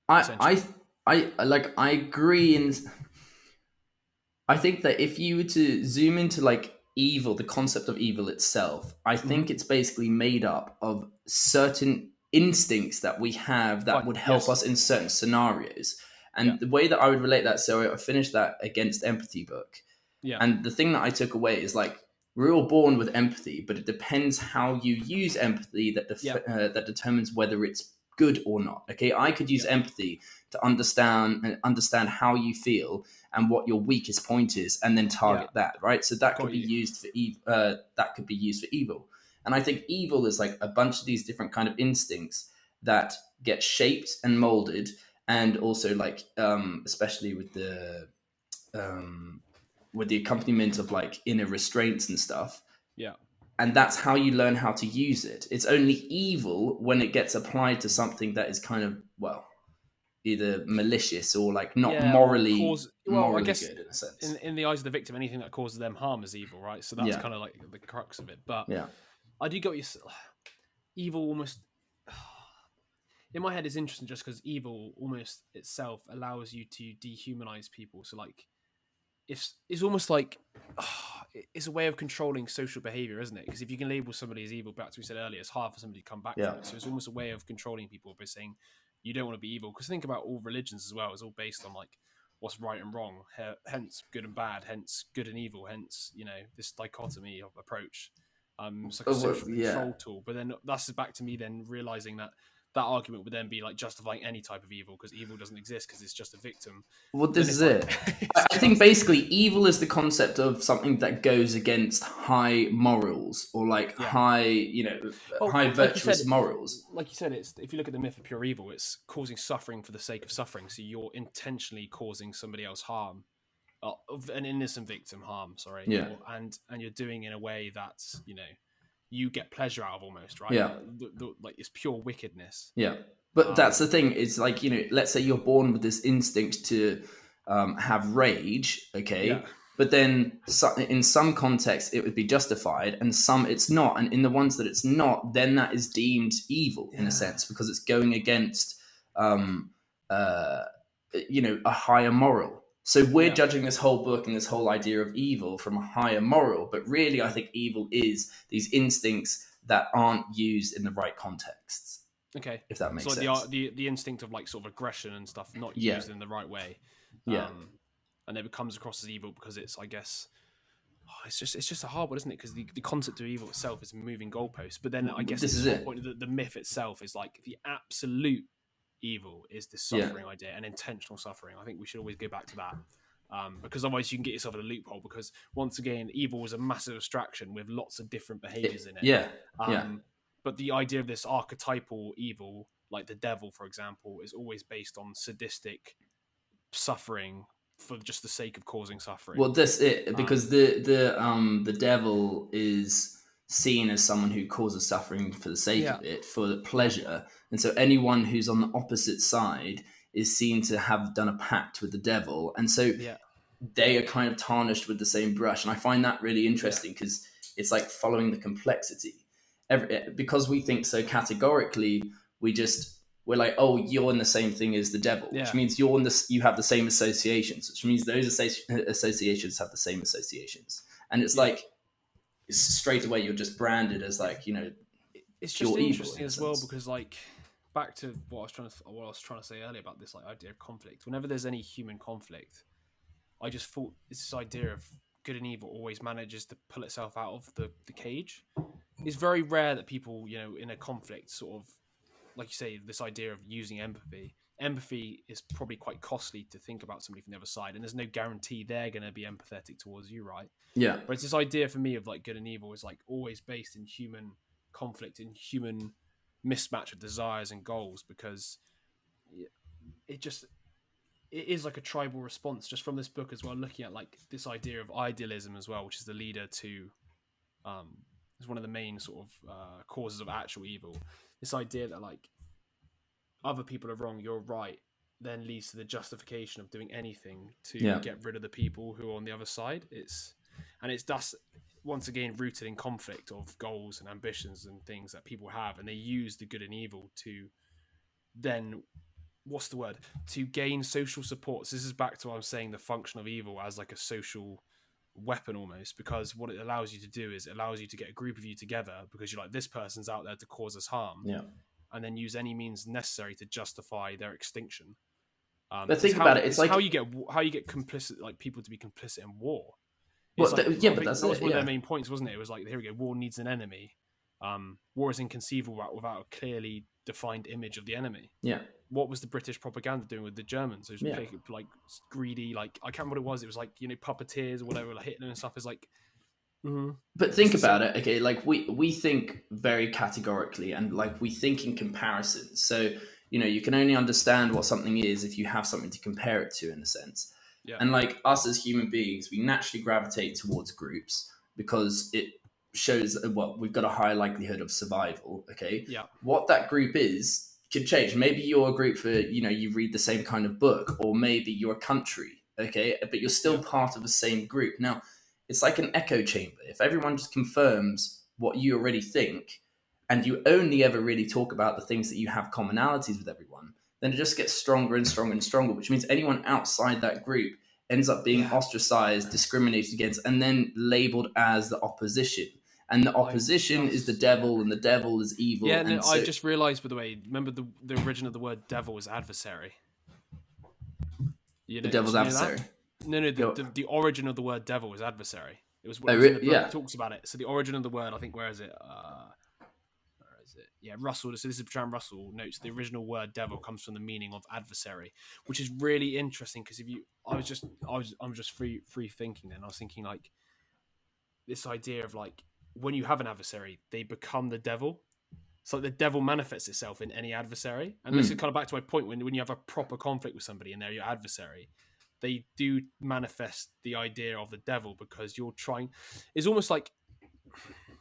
I agree I think that if you were to zoom into evil, the concept of evil itself, I think it's basically made up of certain instincts that we have that would help us in certain scenarios. And the way that I would relate that, so I finished that Against Empathy book. Yeah. And the thing that I took away is we're all born with empathy, but it depends how you use empathy that determines whether it's good or not. Okay, I could use empathy to understand how you feel and what your weakest point is, and then target that, right? So that could be used for evil. That could be used for evil. And I think evil is like a bunch of these different kind of instincts that get shaped and molded, and also especially with the accompaniment of inner restraints and stuff. Yeah. And that's how you learn how to use it. It's only evil when it gets applied to something that is kind of, either malicious or not morally I guess good in a sense. In the eyes of the victim, anything that causes them harm is evil, right? So that's kind of like the crux of it. But I do get what you said. Evil almost, in my head, is interesting just because evil almost itself allows you to dehumanize people. So it's almost like it's a way of controlling social behavior, isn't it? Because if you can label somebody as evil, back to what we said earlier, it's hard for somebody to come back from it. So it's almost a way of controlling people by saying you don't want to be evil. Because think about all religions as well; it's all based on what's right and wrong, hence good and bad, hence good and evil, hence this dichotomy of approach. It's like a social control tool. But then that's back to me then realizing that that argument would then be like justifying any type of evil because evil doesn't exist because it's just a victim. Well, this is it. It's I think basically evil is the concept of something that goes against high morals or like high, high virtuous morals. Like you said, it's if you look at the myth of pure evil, it's causing suffering for the sake of suffering. So you're intentionally causing somebody else harm, an innocent victim harm. Sorry, Yeah. and you're doing in a way that's you get pleasure out of almost, right? Yeah. Like it's pure wickedness. Yeah. But that's the thing. It's like, let's say you're born with this instinct to have rage, okay? Yeah. But then in some contexts, it would be justified and some it's not. And in the ones that it's not, then that is deemed evil in a sense because it's going against, a higher moral. So we're judging this whole book and this whole idea of evil from a higher moral. But really, I think evil is these instincts that aren't used in the right contexts. Okay, if that makes sense. So the instinct of like sort of aggression and stuff not used in the right way, and it comes across as evil because it's, I guess, it's just a hard one, isn't it? Because the concept of evil itself is a moving goalpost. But then I guess this is the point of the myth itself is like the absolute evil is the suffering idea and intentional suffering. I think we should always go back to that. Because otherwise you can get yourself in a loophole because once again evil is a massive abstraction with lots of different behaviors in it. But the idea of this archetypal evil, like the devil, for example, is always based on sadistic suffering for just the sake of causing suffering. Well, that's it, because the devil is seen as someone who causes suffering for the sake of it, for the pleasure. And so anyone who's on the opposite side is seen to have done a pact with the devil. And so they are kind of tarnished with the same brush. And I find that really interesting because it's like following the complexity. Because we think so categorically, we're like, oh, you're in the same thing as the devil, which means you have the same associations, which means those associations have the same associations. And it's like, straight away, you're just branded as like, it's just interesting as well because like back to what I was trying to say earlier about this like idea of conflict. Whenever there's any human conflict, I just thought this idea of good and evil always manages to pull itself out of the cage. It's very rare that people, in a conflict sort of, like you say, this idea of using empathy. Empathy is probably quite costly to think about somebody from the other side, and there's no guarantee they're going to be empathetic towards you, right? Yeah. But it's this idea for me of like good and evil is like always based in human conflict, in human mismatch of desires and goals, because it is like a tribal response just from this book as well, looking at like this idea of idealism as well, which is the leader to is one of the main sort of causes of actual evil. This idea that like other people are wrong, you're right, then leads to the justification of doing anything to get rid of the people who are on the other side. It's thus once again rooted in conflict of goals and ambitions and things that people have, and they use the good and evil to then to gain social support. So this is back to what I'm saying, the function of evil as like a social weapon almost, because what it allows you to do is it allows you to get a group of you together because you're like, this person's out there to cause us harm, and then use any means necessary to justify their extinction. But think about it, it's like how you get complicit, like people to be complicit in war. Well, like, but that's that was one of their main points, wasn't it? It was like, here we go, war needs an enemy. War is inconceivable without a clearly defined image of the enemy. Yeah. What was the British propaganda doing with the Germans? It was like greedy, like I can't remember what it was. It was like puppeteers or whatever, like Hitler and stuff. Is like, but think about it. Okay, like we think very categorically, and like we think in comparison. So you can only understand what something is if you have something to compare it to, in a sense. Yeah. And like us as human beings, we naturally gravitate towards groups because it shows we've got a higher likelihood of survival. Okay. Yeah. What that group is could change. Maybe you're a group for, you read the same kind of book, or maybe you're a country, okay? But you're still part of the same group. Now, it's like an echo chamber. If everyone just confirms what you already think, and you only ever really talk about the things that you have commonalities with everyone, then it just gets stronger and stronger and stronger, which means anyone outside that group ends up being ostracized, discriminated against, and then labeled as the opposition. And the opposition is the devil, and the devil is evil. Yeah, no, I just realised, by the way, remember the origin of the word devil is adversary. The devil's adversary? No, the origin of the word devil is adversary. It was when it talks about it. So the origin of the word, I think, where is it? is it? Yeah, Russell. So this is Bertrand Russell notes the original word devil comes from the meaning of adversary, which is really interesting because I'm just free thinking. Then I was thinking like this idea of like when you have an adversary, they become the devil. So the devil manifests itself in any adversary, and this is kind of back to my point when you have a proper conflict with somebody and they're your adversary, they do manifest the idea of the devil because you're trying. It's almost like.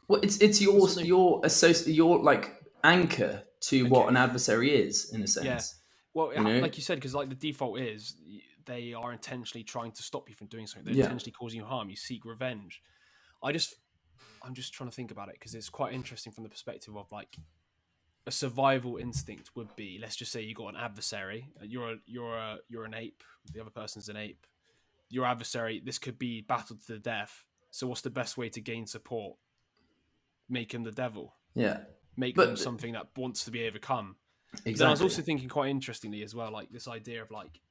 Well, it's your like anchor to what an adversary is in a sense. Yeah. Well, you know? like you said, because like the default is they are intentionally trying to stop you from doing something. They're intentionally causing you harm. You seek revenge. I'm just trying to think about it because it's quite interesting from the perspective of like a survival instinct would be. Let's just say you got an adversary. You're an ape. The other person's an ape. Your adversary. This could be battled to the death. So what's the best way to gain support? Make him the devil. Yeah. Make them something that wants to be overcome. Exactly. Then I was also thinking quite interestingly as well, like this idea of like,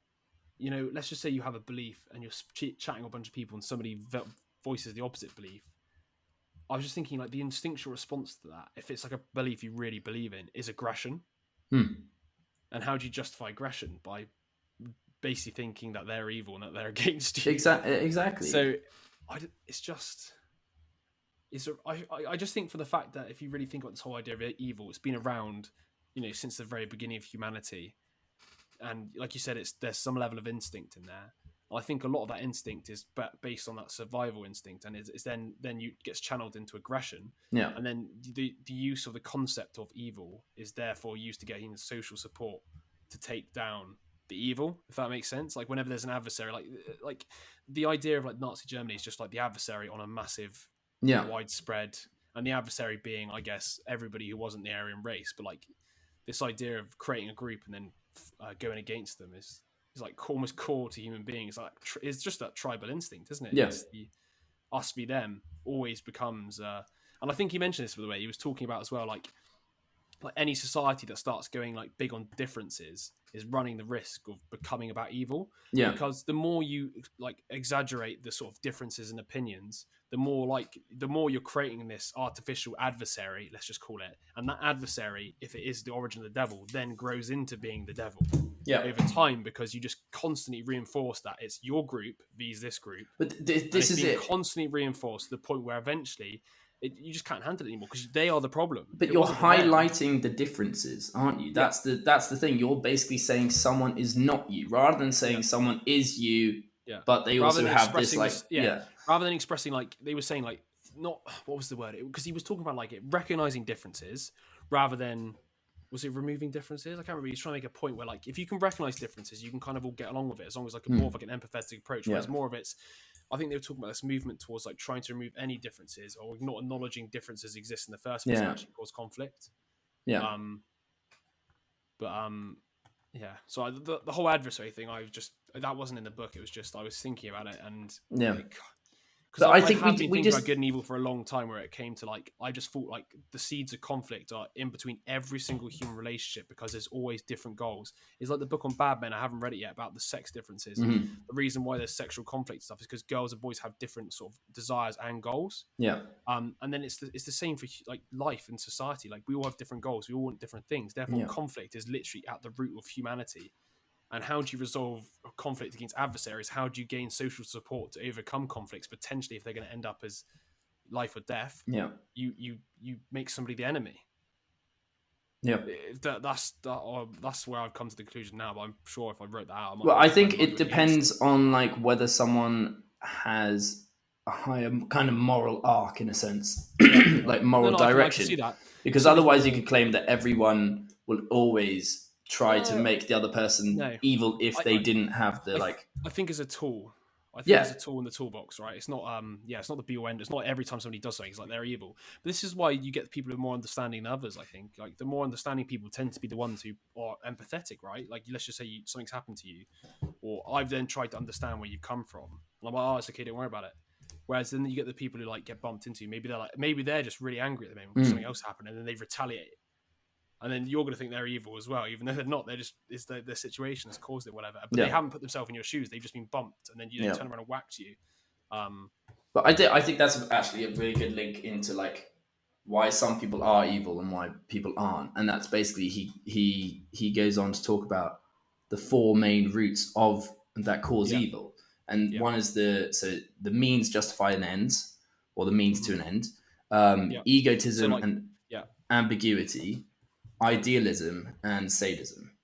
you know, let's just say you have a belief and you're chatting with a bunch of people and somebody voices the opposite belief. I was just thinking like the instinctual response to that, if it's like a belief you really believe in, is aggression. And how do you justify aggression? By basically thinking that they're evil and that they're against you. Exactly. So I just think for the fact that if you really think about this whole idea of evil, it's been around, you know, since the very beginning of humanity. And like you said, there's some level of instinct in there. I think a lot of that instinct is based on that survival instinct, and it's then gets channeled into aggression. Yeah. And then the use of the concept of evil is therefore used to gain social support to take down the evil, if that makes sense. Like whenever there's an adversary, like the idea of like Nazi Germany is just like the adversary on a massive, widespread, and the adversary being, I guess, everybody who wasn't the Aryan race. But like this idea of creating a group and then going against them is like almost core to human beings. Like it's just that tribal instinct, isn't it? Yeah. It's the us v them always becomes. And I think he mentioned this, by the way. He was talking about as well, like any society that starts going like big on differences is running the risk of becoming about evil. Yeah. Because the more you like exaggerate the sort of differences in opinions, the more you're creating this artificial adversary, let's just call it. And that adversary, if it is the origin of the devil, then grows into being the devil over time, because you just constantly reinforce that it's your group vs this group. But this is it. Constantly reinforced to the point where eventually you just can't handle it anymore because they are the problem. But you're highlighting the differences, aren't you? That's the thing. You're basically saying someone is not you, rather than saying someone is you. Yeah. But they also have this like rather than expressing like they were saying like not what was the word? Because he was talking about like recognizing differences rather than. Was it removing differences? I can't remember. He's trying to make a point where, like, if you can recognize differences, you can kind of all get along with it as long as, like, more of like an empathetic approach. Whereas more of it's, I think they were talking about this movement towards like trying to remove any differences or not acknowledging differences exist in the first place and actually cause conflict. Yeah. So the whole adversary thing, that wasn't in the book. It was just I was thinking about it and because I think we've been thinking about good and evil for a long time, where it came to like I just thought like the seeds of conflict are in between every single human relationship because there's always different goals. It's like the book on Bad Men, I haven't read it yet, about the sex differences. The reason why there's sexual conflict stuff is because girls and boys have different sort of desires and goals. And then it's the same for like life and society. Like we all have different goals, we all want different things. Therefore, conflict is literally at the root of humanity. And how do you resolve conflict against adversaries? How do you gain social support to overcome conflicts, potentially if they're going to end up as life or death? You make somebody the enemy. That's where I've come to the conclusion now. But I'm sure if I wrote that out, I think it depends on like whether someone has a higher kind of moral arc in a sense, like moral direction. I can see that. Because otherwise, you could claim that everyone will always try to make the other person evil if they didn't have the like. I think as a tool. I think it's a tool in the toolbox, right? It's not it's not the be all end. It's not every time somebody does something, it's like they're evil. But this is why you get people who are more understanding than others, I think. Like the more understanding people tend to be the ones who are empathetic, right? Like let's just say something's happened to you, or I've then tried to understand where you've come from. And I'm like, oh, it's okay, don't worry about it. Whereas then you get the people who like get bumped into. Maybe they're just really angry at the moment because something else happened, and then they retaliate. And then you're going to think they're evil as well, even though they're not. They're just, it's their situation has caused it, whatever. But they haven't put themselves in your shoes. They've just been bumped, and then you turn around and whacked you. But I think that's actually a really good link into like why some people are evil and why people aren't, and that's basically he goes on to talk about the four main roots of that cause Yeah. evil, and Yeah. one is the means justify an ends, or the means to an end, Yeah. egotism So like, and yeah. ambiguity, idealism and sadism.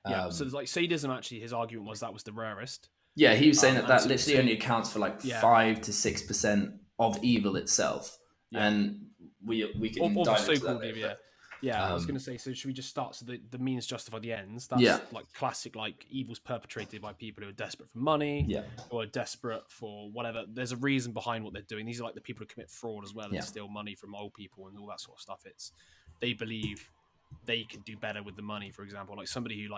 Yeah. So there's like sadism, actually, his argument was that was the rarest. Yeah, he was saying that And that so, literally only accounts for like yeah. 5 to 6% of evil itself, Yeah. and we can Of the dive into that so-called later. evil, yeah. Yeah, I was going to say, so should we just start? So the means justify the ends. That's Yeah. like classic, like evils perpetrated by people who are desperate for money, Yeah. or are desperate for whatever. There's a reason behind what they're doing. These are like the people who commit fraud as well and Yeah. steal money from old people and all that sort of stuff. It's they believe they could do better with the money. For example, like somebody who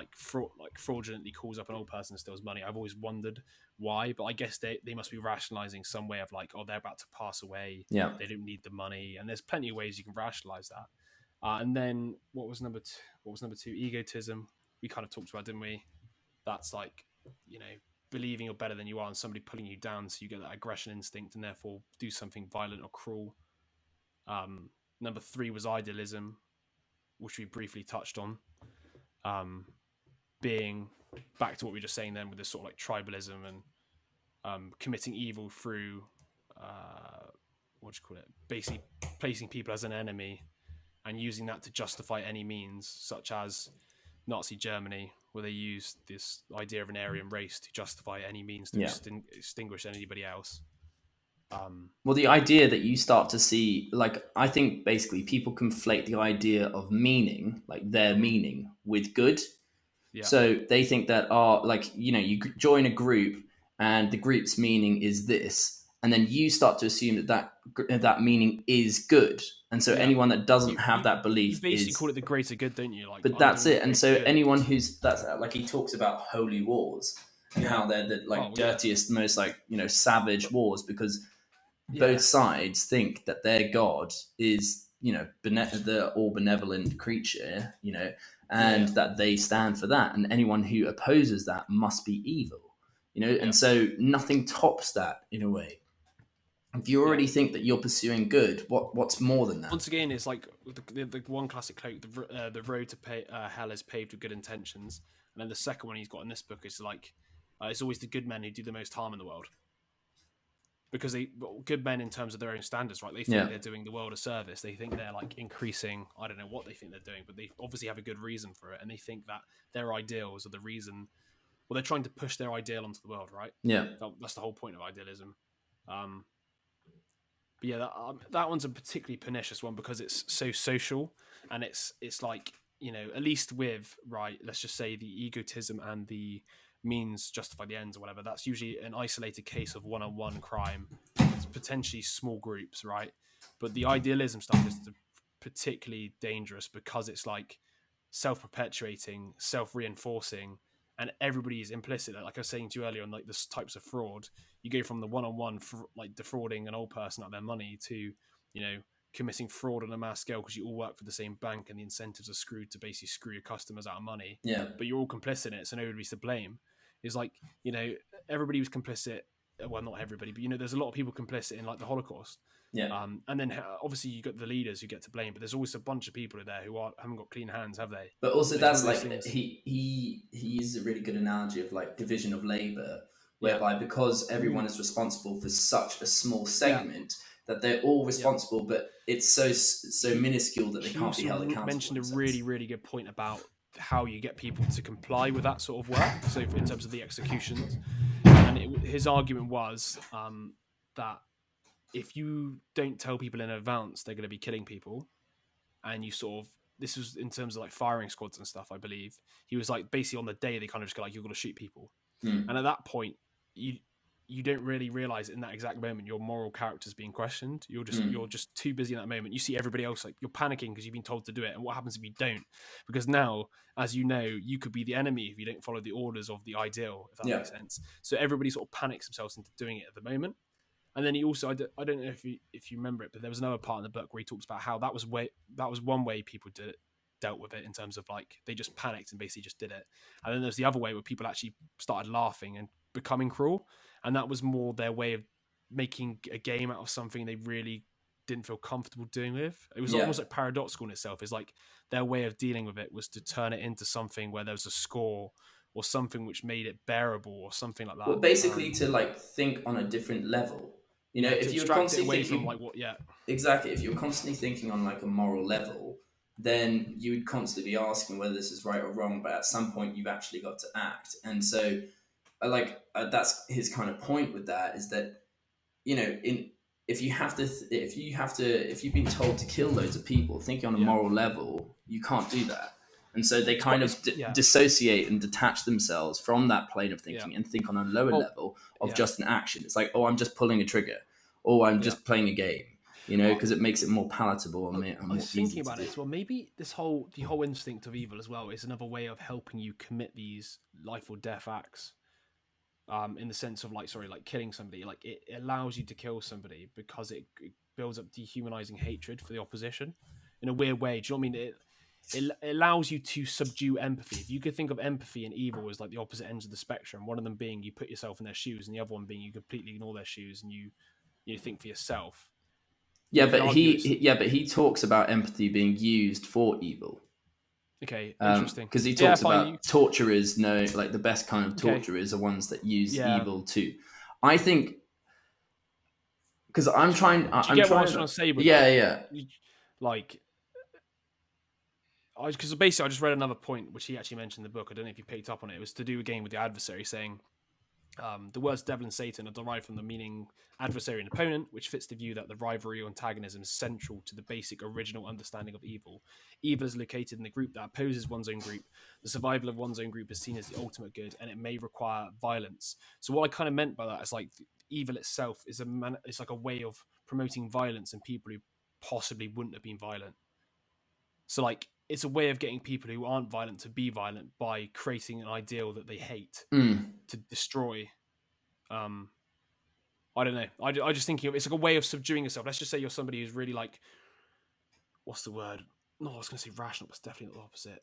fraudulently calls up an old person and steals money. I've always wondered why, but I guess they must be rationalizing some way of like, oh, they're about to pass away. Yeah. They don't need the money, and there's plenty of ways you can rationalize that. And then what was number two? What was number two? Egotism. We kind of talked about, didn't we? That's like, believing you're better than you are and somebody pulling you down, so you get that aggression instinct and therefore do something violent or cruel. Number three was idealism, which we briefly touched on. Being back to what we were just saying then with this sort of like tribalism and committing evil through what do you call it? Basically placing people as an enemy and using that to justify any means, such as Nazi Germany, where they used this idea of an Aryan race to justify any means to extinguish anybody else. Well, the idea that you start to see, like, I think basically people conflate the idea of meaning, like their meaning, with good. Yeah. So they think that, you join a group and the group's meaning is this, and then you start to assume that meaning is good. And so anyone that doesn't have that belief, you basically call it the greater good, don't you? Like, but that's it. And so anyone who's like, he talks about holy wars and how they're the dirtiest, most savage wars, because both sides think that their god is the all benevolent creature, and that they stand for that, and anyone who opposes that must be evil, and so nothing tops that in a way. If you already think that you're pursuing good, what's more than that? Once again, it's like the one classic quote: the road to hell is paved with good intentions. And then the second one he's got in this book is like, it's always the good men who do the most harm in the world, because good men in terms of their own standards, right? They think they're doing the world a service. They think they're like increasing. I don't know what they think they're doing, but they obviously have a good reason for it, and they think that their ideals are the reason. Well, they're trying to push their ideal onto the world, right? Yeah, that's the whole point of idealism. But yeah, that one's a particularly pernicious one because it's so social, and it's like, at least with, right, let's just say the egotism and the means justify the ends or whatever, that's usually an isolated case of one-on-one crime. It's potentially small groups, right? But the idealism stuff is particularly dangerous because it's like self-perpetuating, self-reinforcing, and everybody is implicit. Like I was saying to you earlier on, like the types of fraud, you go from the one-on-one like defrauding an old person out of their money to, committing fraud on a mass scale because you all work for the same bank and the incentives are screwed to basically screw your customers out of money. Yeah. But you're all complicit in it, so nobody's to blame. It's like, everybody was complicit. Well, not everybody, but there's a lot of people complicit in like the Holocaust. Yeah. And then obviously you got the leaders who get to blame, but there's always a bunch of people there who haven't got clean hands, have they? But also that's like he uses a really good analogy of like division of labor, whereby because everyone is responsible for such a small segment that they're all responsible, but it's so minuscule that they can't be held accountable. You mentioned a really, really good point about how you get people to comply with that sort of work. So in terms of the executions, and his argument was that if you don't tell people in advance they're going to be killing people, and you sort of, this was in terms of like firing squads and stuff, I believe, he was like, basically on the day they kind of just go like, you're going to shoot people. And at that point, you don't really realize in that exact moment your moral character's being questioned. You're just too busy in that moment. You see everybody else, like, you're panicking because you've been told to do it. And what happens if you don't? Because now, as you know, you could be the enemy if you don't follow the orders of the ideal, if that makes sense. So everybody sort of panics themselves into doing it at the moment. And then he also, I don't know if you remember it, but there was another part in the book where he talks about how that was one way people dealt with it, in terms of like, they just panicked and basically just did it. And then there's the other way where people actually started laughing and becoming cruel. And that was more their way of making a game out of something they really didn't feel comfortable doing with. It was Yeah. almost like paradoxical in itself. It's like their way of dealing with it was to turn it into something where there was a score or something which made it bearable or something like that. Well, basically to like think on a different level. You know, To if you're extract it constantly away thinking from like what, exactly, if you're constantly thinking on like a moral level, then you would constantly be asking whether this is right or wrong. But at some point, you've actually got to act, and so that's his kind of point with that is that in if you've been told to kill loads of people, thinking on a moral level, you can't do that. And so they kind of dissociate and detach themselves from that plane of thinking and think on a lower level of just an action. It's like, oh, I'm just pulling a trigger, or I'm just playing a game, because it makes it more palatable and more I was thinking about easy to it as well. Maybe the whole instinct of evil as well is another way of helping you commit these life or death acts. In the sense of like killing somebody, like it allows you to kill somebody because it builds up dehumanizing hatred for the opposition in a weird way. Do you know what I mean? It allows you to subdue empathy. If you could think of empathy and evil as like the opposite ends of the spectrum, one of them being you put yourself in their shoes, and the other one being you completely ignore their shoes and you think for yourself. Yeah, but he talks about empathy being used for evil. Okay, interesting. Because he talks about torturers, like the best kind of torturers are ones that use evil too. I think because I'm trying. Do you get what I was trying to say? With that? Like, because basically I just read another point which he actually mentioned in the book. I don't know if you picked up on it. It was to do again with the adversary, saying the words devil and Satan are derived from the meaning adversary and opponent, which fits the view that the rivalry or antagonism is central to the basic original understanding of evil. Evil is located in the group that opposes one's own group. The survival of one's own group is seen as the ultimate good, and it may require violence. So what I kind of meant by that is like evil itself is it's like a way of promoting violence in people who possibly wouldn't have been violent. So like it's a way of getting people who aren't violent to be violent by creating an ideal that they hate to destroy. I don't know. I just thinking of it's like a way of subduing yourself. Let's just say you're somebody who's really like, what's the word? No, I was going to say rational, but it's definitely not the opposite.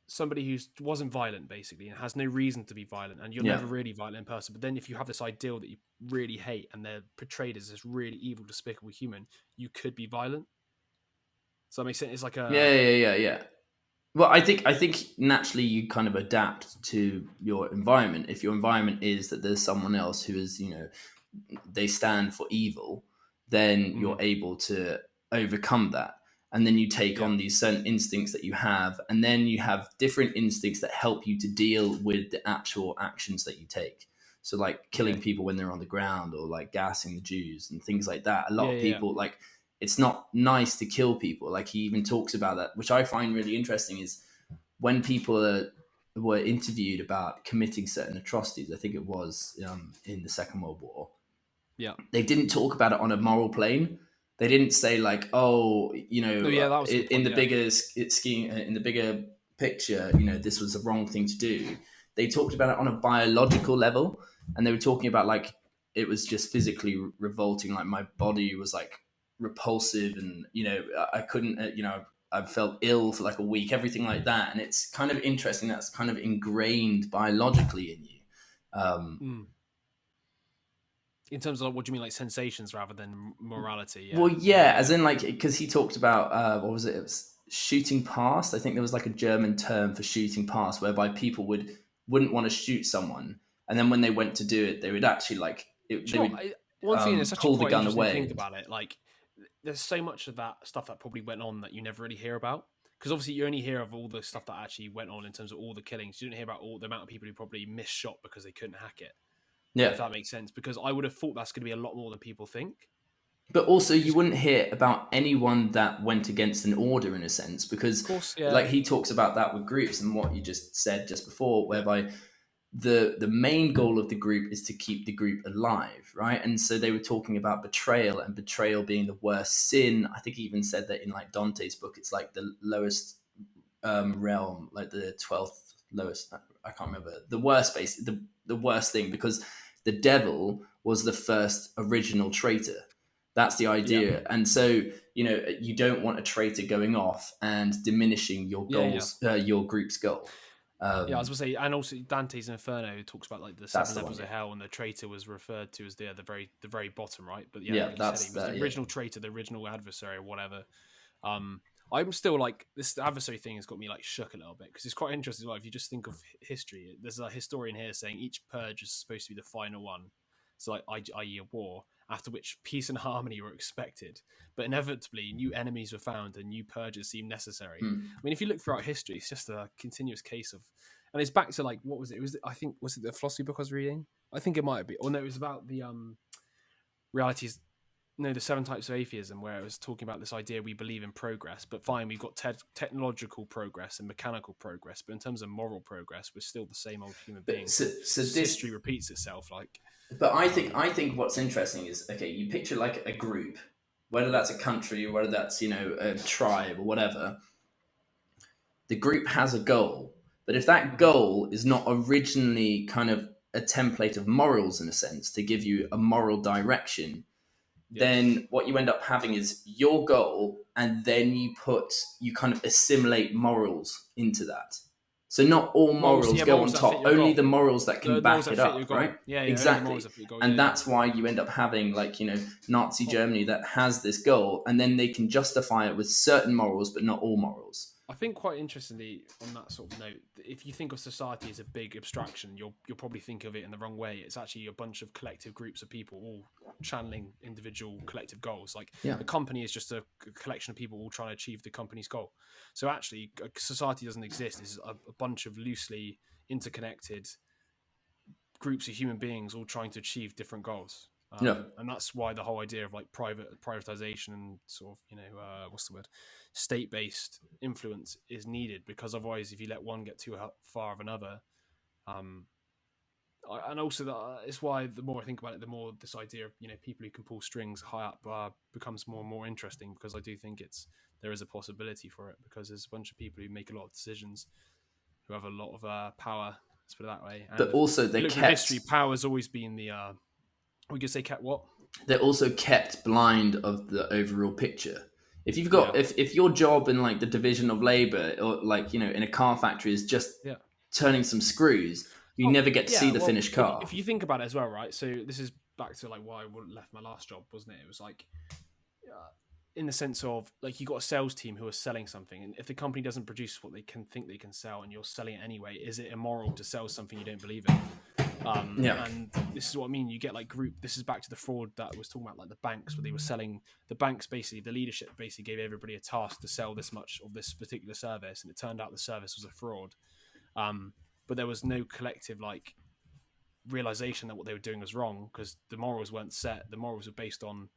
Somebody who wasn't violent basically and has no reason to be violent, and you're never really violent in person. But then if you have this ideal that you really hate and they're portrayed as this really evil, despicable human, you could be violent. So that makes sense. It's like a yeah. Well, I think naturally you kind of adapt to your environment. If your environment is that there's someone else who is, they stand for evil, then you're able to overcome that. And then you take on these certain instincts that you have, and then you have different instincts that help you to deal with the actual actions that you take. So like killing people when they're on the ground, or like gassing the Jews and things like that. A lot of people like, it's not nice to kill people. Like he even talks about that, which I find really interesting, is when people were interviewed about committing certain atrocities. I think it was in the Second World War. Yeah, they didn't talk about it on a moral plane. They didn't say like, oh, that was in the bigger scheme, in the bigger picture, this was the wrong thing to do. They talked about it on a biological level, and they were talking about like it was just physically revolting. Like my body was like repulsive, and I couldn't, I felt ill for like a week, everything like that. And it's kind of interesting. That's kind of ingrained biologically in you. In terms of what do you mean, like sensations rather than morality? Well, as in like, because he talked about what was it? It was shooting past. I think there was like a German term for shooting past, whereby people wouldn't want to shoot someone, and then when they went to do it, they would actually like one thing that's actually pull the quite gun interesting away. to think about it. Like, there's so much of that stuff that probably went on that you never really hear about, because obviously you only hear of all the stuff that actually went on in terms of all the killings. You don't hear about all the amount of people who probably missed shot because they couldn't hack it. Yeah, if that makes sense, because I would have thought that's going to be a lot more than people think. But also, you wouldn't hear about anyone that went against an order in a sense, because, of course, like he talks about that with groups and what you just said just before, whereby the main goal of the group is to keep the group alive, right? And so they were talking about betrayal, and betrayal being the worst sin. I think he even said that in like Dante's book, it's like the lowest realm, like the 12th lowest. I can't remember the worst, basically the worst thing, because the devil was the first original traitor. That's the idea. And so, you don't want a traitor going off and diminishing your goals, your group's goal. Yeah, I was gonna say, and also Dante's Inferno talks about like the That's seven the levels one, of yeah. hell, and the traitor was referred to as the very bottom, right? But yeah, Yeah, like you said, that's he was the that. Yeah. original traitor, the original adversary, or whatever. I'm still like, this adversary thing has got me like shook a little bit, because it's quite interesting as well. If you just think of history, there's a historian here saying each purge is supposed to be the final one, so like i.e. a war, after which peace and harmony were expected, but inevitably new enemies were found and new purges seemed necessary. I mean, if you look throughout history, it's just a continuous case of, and it's back to like, what was it? I think, was it the philosophy book I was reading? I think it might be. Or no, it was about the realities. No, the 7 types of atheism, where it was talking about this idea we believe in progress, but fine, we've got technological progress and mechanical progress, but in terms of moral progress, we're still the same old human But beings. so this, History repeats itself. Like, but I think what's interesting is, okay, you picture like a group, whether that's a country, whether that's, you know, a tribe or whatever. The group has a goal, but if that goal is not originally kind of a template of morals in a sense to give you a moral direction, yeah, then what you end up having is your goal, and then you kind of assimilate morals into that. So not all morals go on morals that fit top, your only goal. the morals that can The morals back that it fit your up, goal. right? Yeah, yeah, only the morals Exactly. that fit your goal. And Yeah, that's why you end up having, like, you know, Nazi Germany that has this goal, and then they can justify it with certain morals, but not all morals. I think, quite interestingly, on that sort of note, if you think of society as a big abstraction, you'll probably think of it in the wrong way. It's actually a bunch of collective groups of people all channeling individual collective goals. Like, Yeah. a company is just a collection of people all trying to achieve the company's goal. So actually, a society doesn't exist. It's a bunch of loosely interconnected groups of human beings all trying to achieve different goals. Yeah. And that's why the whole idea of like privatization and sort of, you know, what's the word, state-based influence is needed, because otherwise, if you let one get too far of another, and also that it's why the more I think about it, the more this idea of, you know, people who can pull strings high up becomes more and more interesting, because I do think there is a possibility for it, because there's a bunch of people who make a lot of decisions, who have a lot of power. Let's put it that way. And But also if you look through history, power has always been the we could say kept what? they're also kept blind of the overall picture. If you've got if your job in like the division of labor, or like, you know, in a car factory, is just turning some screws, you never get to see the finished car. If you think about it as well, right? So this is back to like why I left my last job, wasn't it? It was like, in the sense of, like, you got a sales team who are selling something, and if the company doesn't produce what they can think they can sell, and you're selling it anyway, is it immoral to sell something you don't believe in? And this is what I mean. You get like this is back to the fraud that I was talking about, like the banks, where they were selling, the banks basically, the leadership basically gave everybody a task to sell this much of this particular service, and it turned out the service was a fraud. But there was no collective like realization that what they were doing was wrong, because the morals weren't set. The morals were based on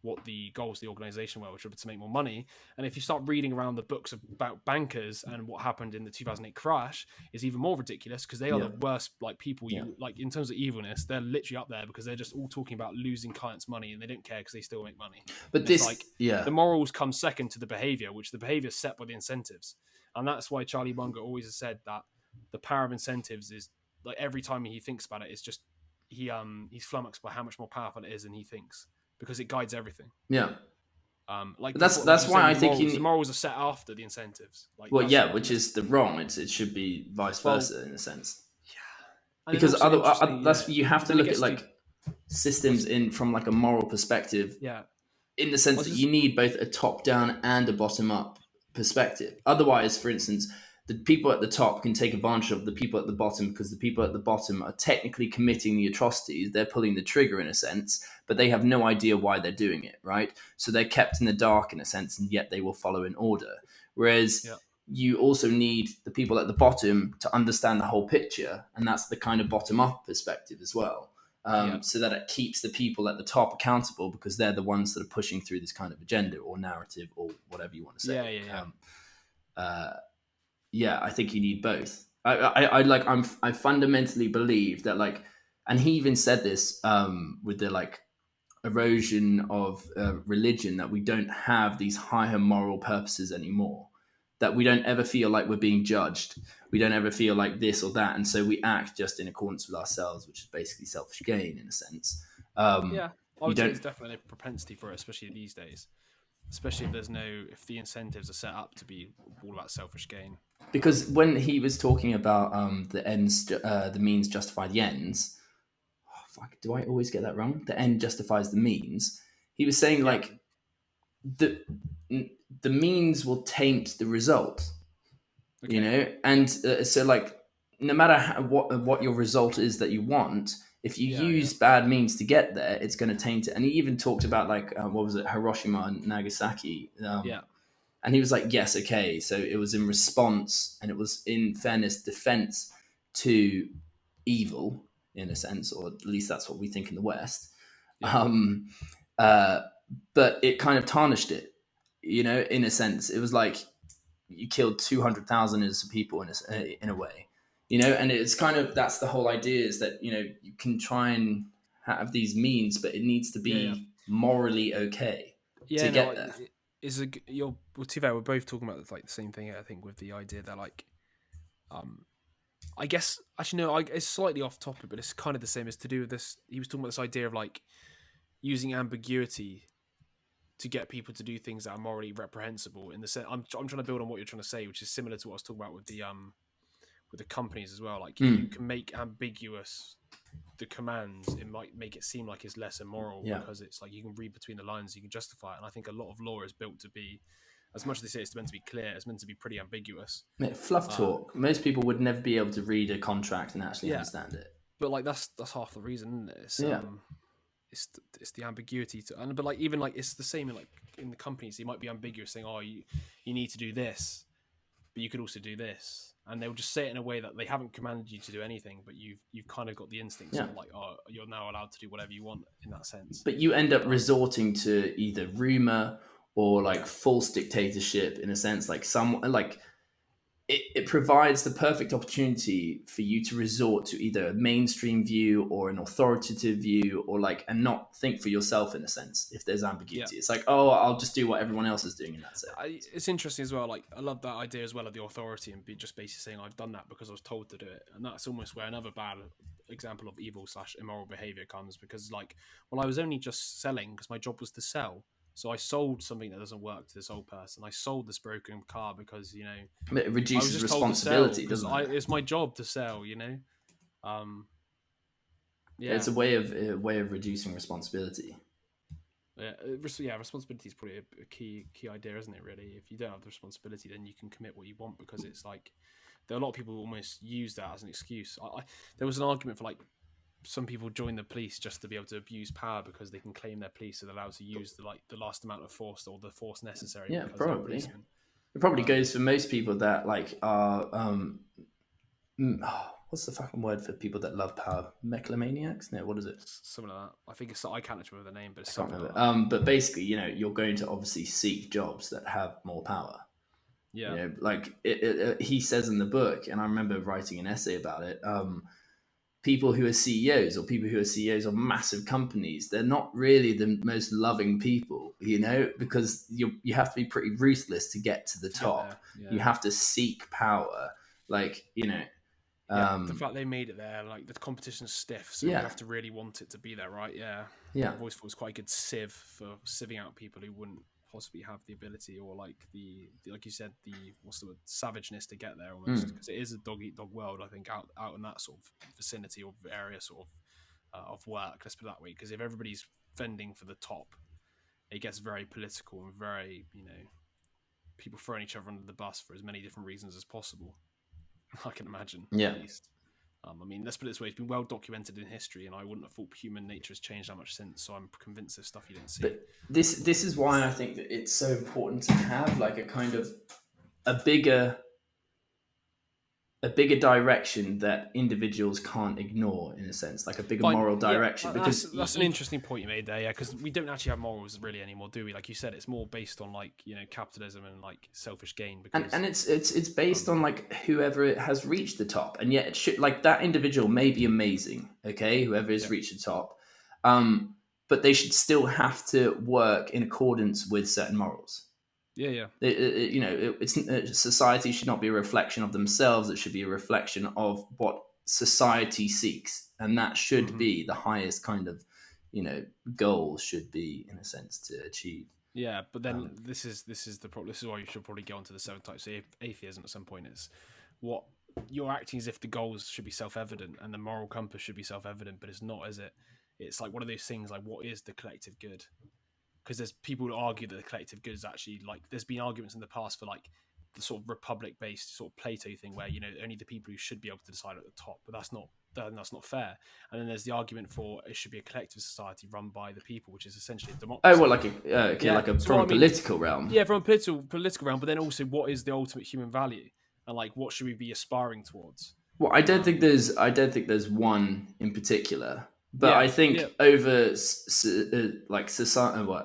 what the goals of the organization were, which were to make more money. And if you start reading around the books about bankers and what happened in the 2008 crash, is even more ridiculous, because they are the worst like people you like in terms of evilness. They're literally up there, because they're just all talking about losing clients' money, and they don't care because they still make money. But and this, it's like, the morals come second to the behavior, which the behavior is set by the incentives. And that's why Charlie Munger always has said that the power of incentives is, like, every time he thinks about it, it's just he's flummoxed by how much more powerful it is than he thinks, because it guides everything. Yeah. Like that's why I think the morals are set after the incentives. Like, which is the wrong. It should be vice versa, in a sense. Yeah. Because that's you have to look at like systems in from like a moral perspective. Yeah. In the sense that you need both a top down and a bottom up perspective. Otherwise, for instance, the people at the top can take advantage of the people at the bottom, because the people at the bottom are technically committing the atrocities. They're pulling the trigger in a sense, but they have no idea why they're doing it, right? So they're kept in the dark in a sense, and yet they will follow in order. Whereas you also need the people at the bottom to understand the whole picture, and that's the kind of bottom up perspective as well. So that it keeps the people at the top accountable, because they're the ones that are pushing through this kind of agenda or narrative or whatever you want to say. I think you need both. I fundamentally believe that, like, and he even said this with the like erosion of religion, that we don't have these higher moral purposes anymore, that we don't ever feel like we're being judged, we don't ever feel like this or that, and so we act just in accordance with ourselves, which is basically selfish gain in a sense. I would say it's definitely a propensity for it, especially these days. especially if the incentives are set up to be all about selfish gain. Because when he was talking about the means justify the ends, oh, fuck, do I always get that wrong? The end justifies the means. He was saying like the means will taint the result, you know, and so like no matter what your result is that you want, if you use bad means to get there, it's going to taint it. And he even talked about like what was it, Hiroshima and Nagasaki. And he was like, yes, okay, so it was in response, and it was in fairness defense to evil in a sense, or at least that's what we think in the West. But it kind of tarnished it, you know, in a sense. It was like you killed 200,000 innocent people in a way, you know. And it's kind of, that's the whole idea, is that, you know, you can try and have these means, but it needs to be morally okay to get there. To be fair, we're both talking about like the same thing, I think, with the idea that like I guess actually no, it's slightly off topic, but it's kind of the same. It's to do with this. He was talking about this idea of like using ambiguity to get people to do things that are morally reprehensible. In the sense, I'm trying to build on what you're trying to say, which is similar to what I was talking about with the companies as well. Like you can make ambiguous the commands, it might make it seem like it's less immoral because it's like you can read between the lines, you can justify it. And I think a lot of law is built to be, as much as they say it's meant to be clear, it's meant to be pretty ambiguous. Fluff talk. Most people would never be able to read a contract and actually understand it. But like that's half the reason, isn't it? It's the ambiguity but like even like it's the same in the companies. They might be ambiguous, saying, "Oh, you need to do this, but you could also do this," and they'll just say it in a way that they haven't commanded you to do anything, but you've kind of got the instincts of like, "Oh, you're now allowed to do whatever you want," in that sense. But you end up resorting to either rumor or like false dictatorship, in a sense. Like it provides the perfect opportunity for you to resort to either a mainstream view or an authoritative view, or like, and not think for yourself, in a sense. If there's ambiguity, it's like, oh, I'll just do what everyone else is doing in that sense. It's interesting as well. Like, I love that idea as well of the authority and just basically saying, I've done that because I was told to do it. And that's almost where another bad example of evil / immoral behavior comes, because like, well, I was only just selling because my job was to sell. So I sold something that doesn't work to this old person. I sold this broken car because, you know, it reduces responsibility, doesn't it? It's my job to sell, you know. It's a way of reducing responsibility. Responsibility is probably a key idea, isn't it? Really, if you don't have the responsibility, then you can commit what you want, because it's like there are a lot of people who almost use that as an excuse. There was an argument for like, some people join the police just to be able to abuse power because they can claim they're police, so they're allowed to use the last amount of force or the force necessary. Yeah, probably. It probably goes for most people that like are what's the fucking word for people that love power? Megalomaniacs? No, what is it? Something like that. I think I can't remember the name, but it's something like that. But basically, you know, you're going to obviously seek jobs that have more power. Yeah. You know, like he says in the book, and I remember writing an essay about it. People who are CEOs, or people who are CEOs of massive companies, they're not really the most loving people, you know, because you have to be pretty ruthless to get to the top. Yeah. You have to seek power, like, you know. The fact they made it there, like the competition's stiff, so you have to really want it to be there, right? Yeah. I've always thought it was quite a good sieve for sieving out people who wouldn't possibly have the ability, or like the like you said, the what's the word, savageness to get there, almost, because it is a dog eat dog world, I think, out in that sort of vicinity or area sort of work, let's put it that way. Because if everybody's fending for the top, it gets very political and very, you know, people throwing each other under the bus for as many different reasons as possible, I can imagine. At least. I mean, let's put it this way, it's been well documented in history, and I wouldn't have thought human nature has changed that much since, so I'm convinced there's stuff you didn't see. But this is why I think that it's so important to have like a kind of a bigger direction that individuals can't ignore, in a sense, like a bigger moral direction. Because that's an interesting point you made there, yeah, because we don't actually have morals really anymore, do we? Like you said, it's more based on like, you know, capitalism and like selfish gain. Because, and it's based on like whoever has reached the top, and yet it should, like, that individual may be amazing, okay, whoever has reached the top, but they should still have to work in accordance with certain morals. Yeah. You know, society should not be a reflection of themselves. It should be a reflection of what society seeks, and that should be the highest kind of, you know, goal should be, in a sense, to achieve. Yeah, but then this is the problem. This is why you should probably go on to the 7 types of atheism at some point. Is what you're acting as if the goals should be self-evident and the moral compass should be self-evident, but it's not, is it? It's like one of those things like, what is the collective good? Because there's people who argue that the collective good is actually like, there's been arguments in the past for like the sort of republic-based sort of Plato thing where, you know, only the people who should be able to decide at the top, but that's not fair. And then there's the argument for it should be a collective society run by the people, which is essentially a democracy. Oh, well, from a political realm. Yeah, from a political realm, but then also what is the ultimate human value, and like what should we be aspiring towards? Well, I don't think there's one in particular, but I think over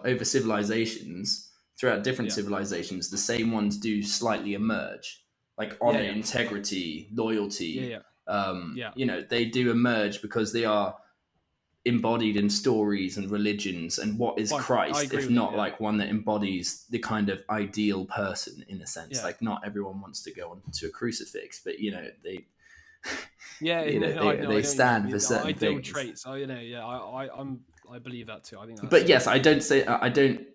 over civilizations, throughout different civilizations, the same ones do slightly emerge, like honor, integrity, loyalty. You know, they do emerge because they are embodied in stories and religions. And what is Christ if not like one that embodies the kind of ideal person in a sense? Like, not everyone wants to go onto a crucifix, but you know, they they stand for certain ideal things. traits. I believe that too. I think that's, but yes, I don't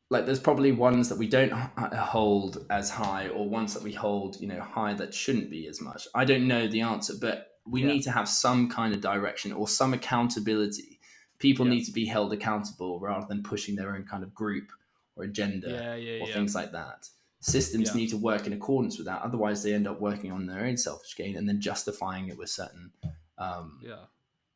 like, there's probably ones that we don't hold as high, or ones that we hold, you know, high that shouldn't be as much. I don't know the answer, but we need to have some kind of direction or some accountability. People need to be held accountable rather than pushing their own kind of group or agenda or things like that. Systems need to work in accordance with that. Otherwise, they end up working on their own selfish gain and then justifying it with certain,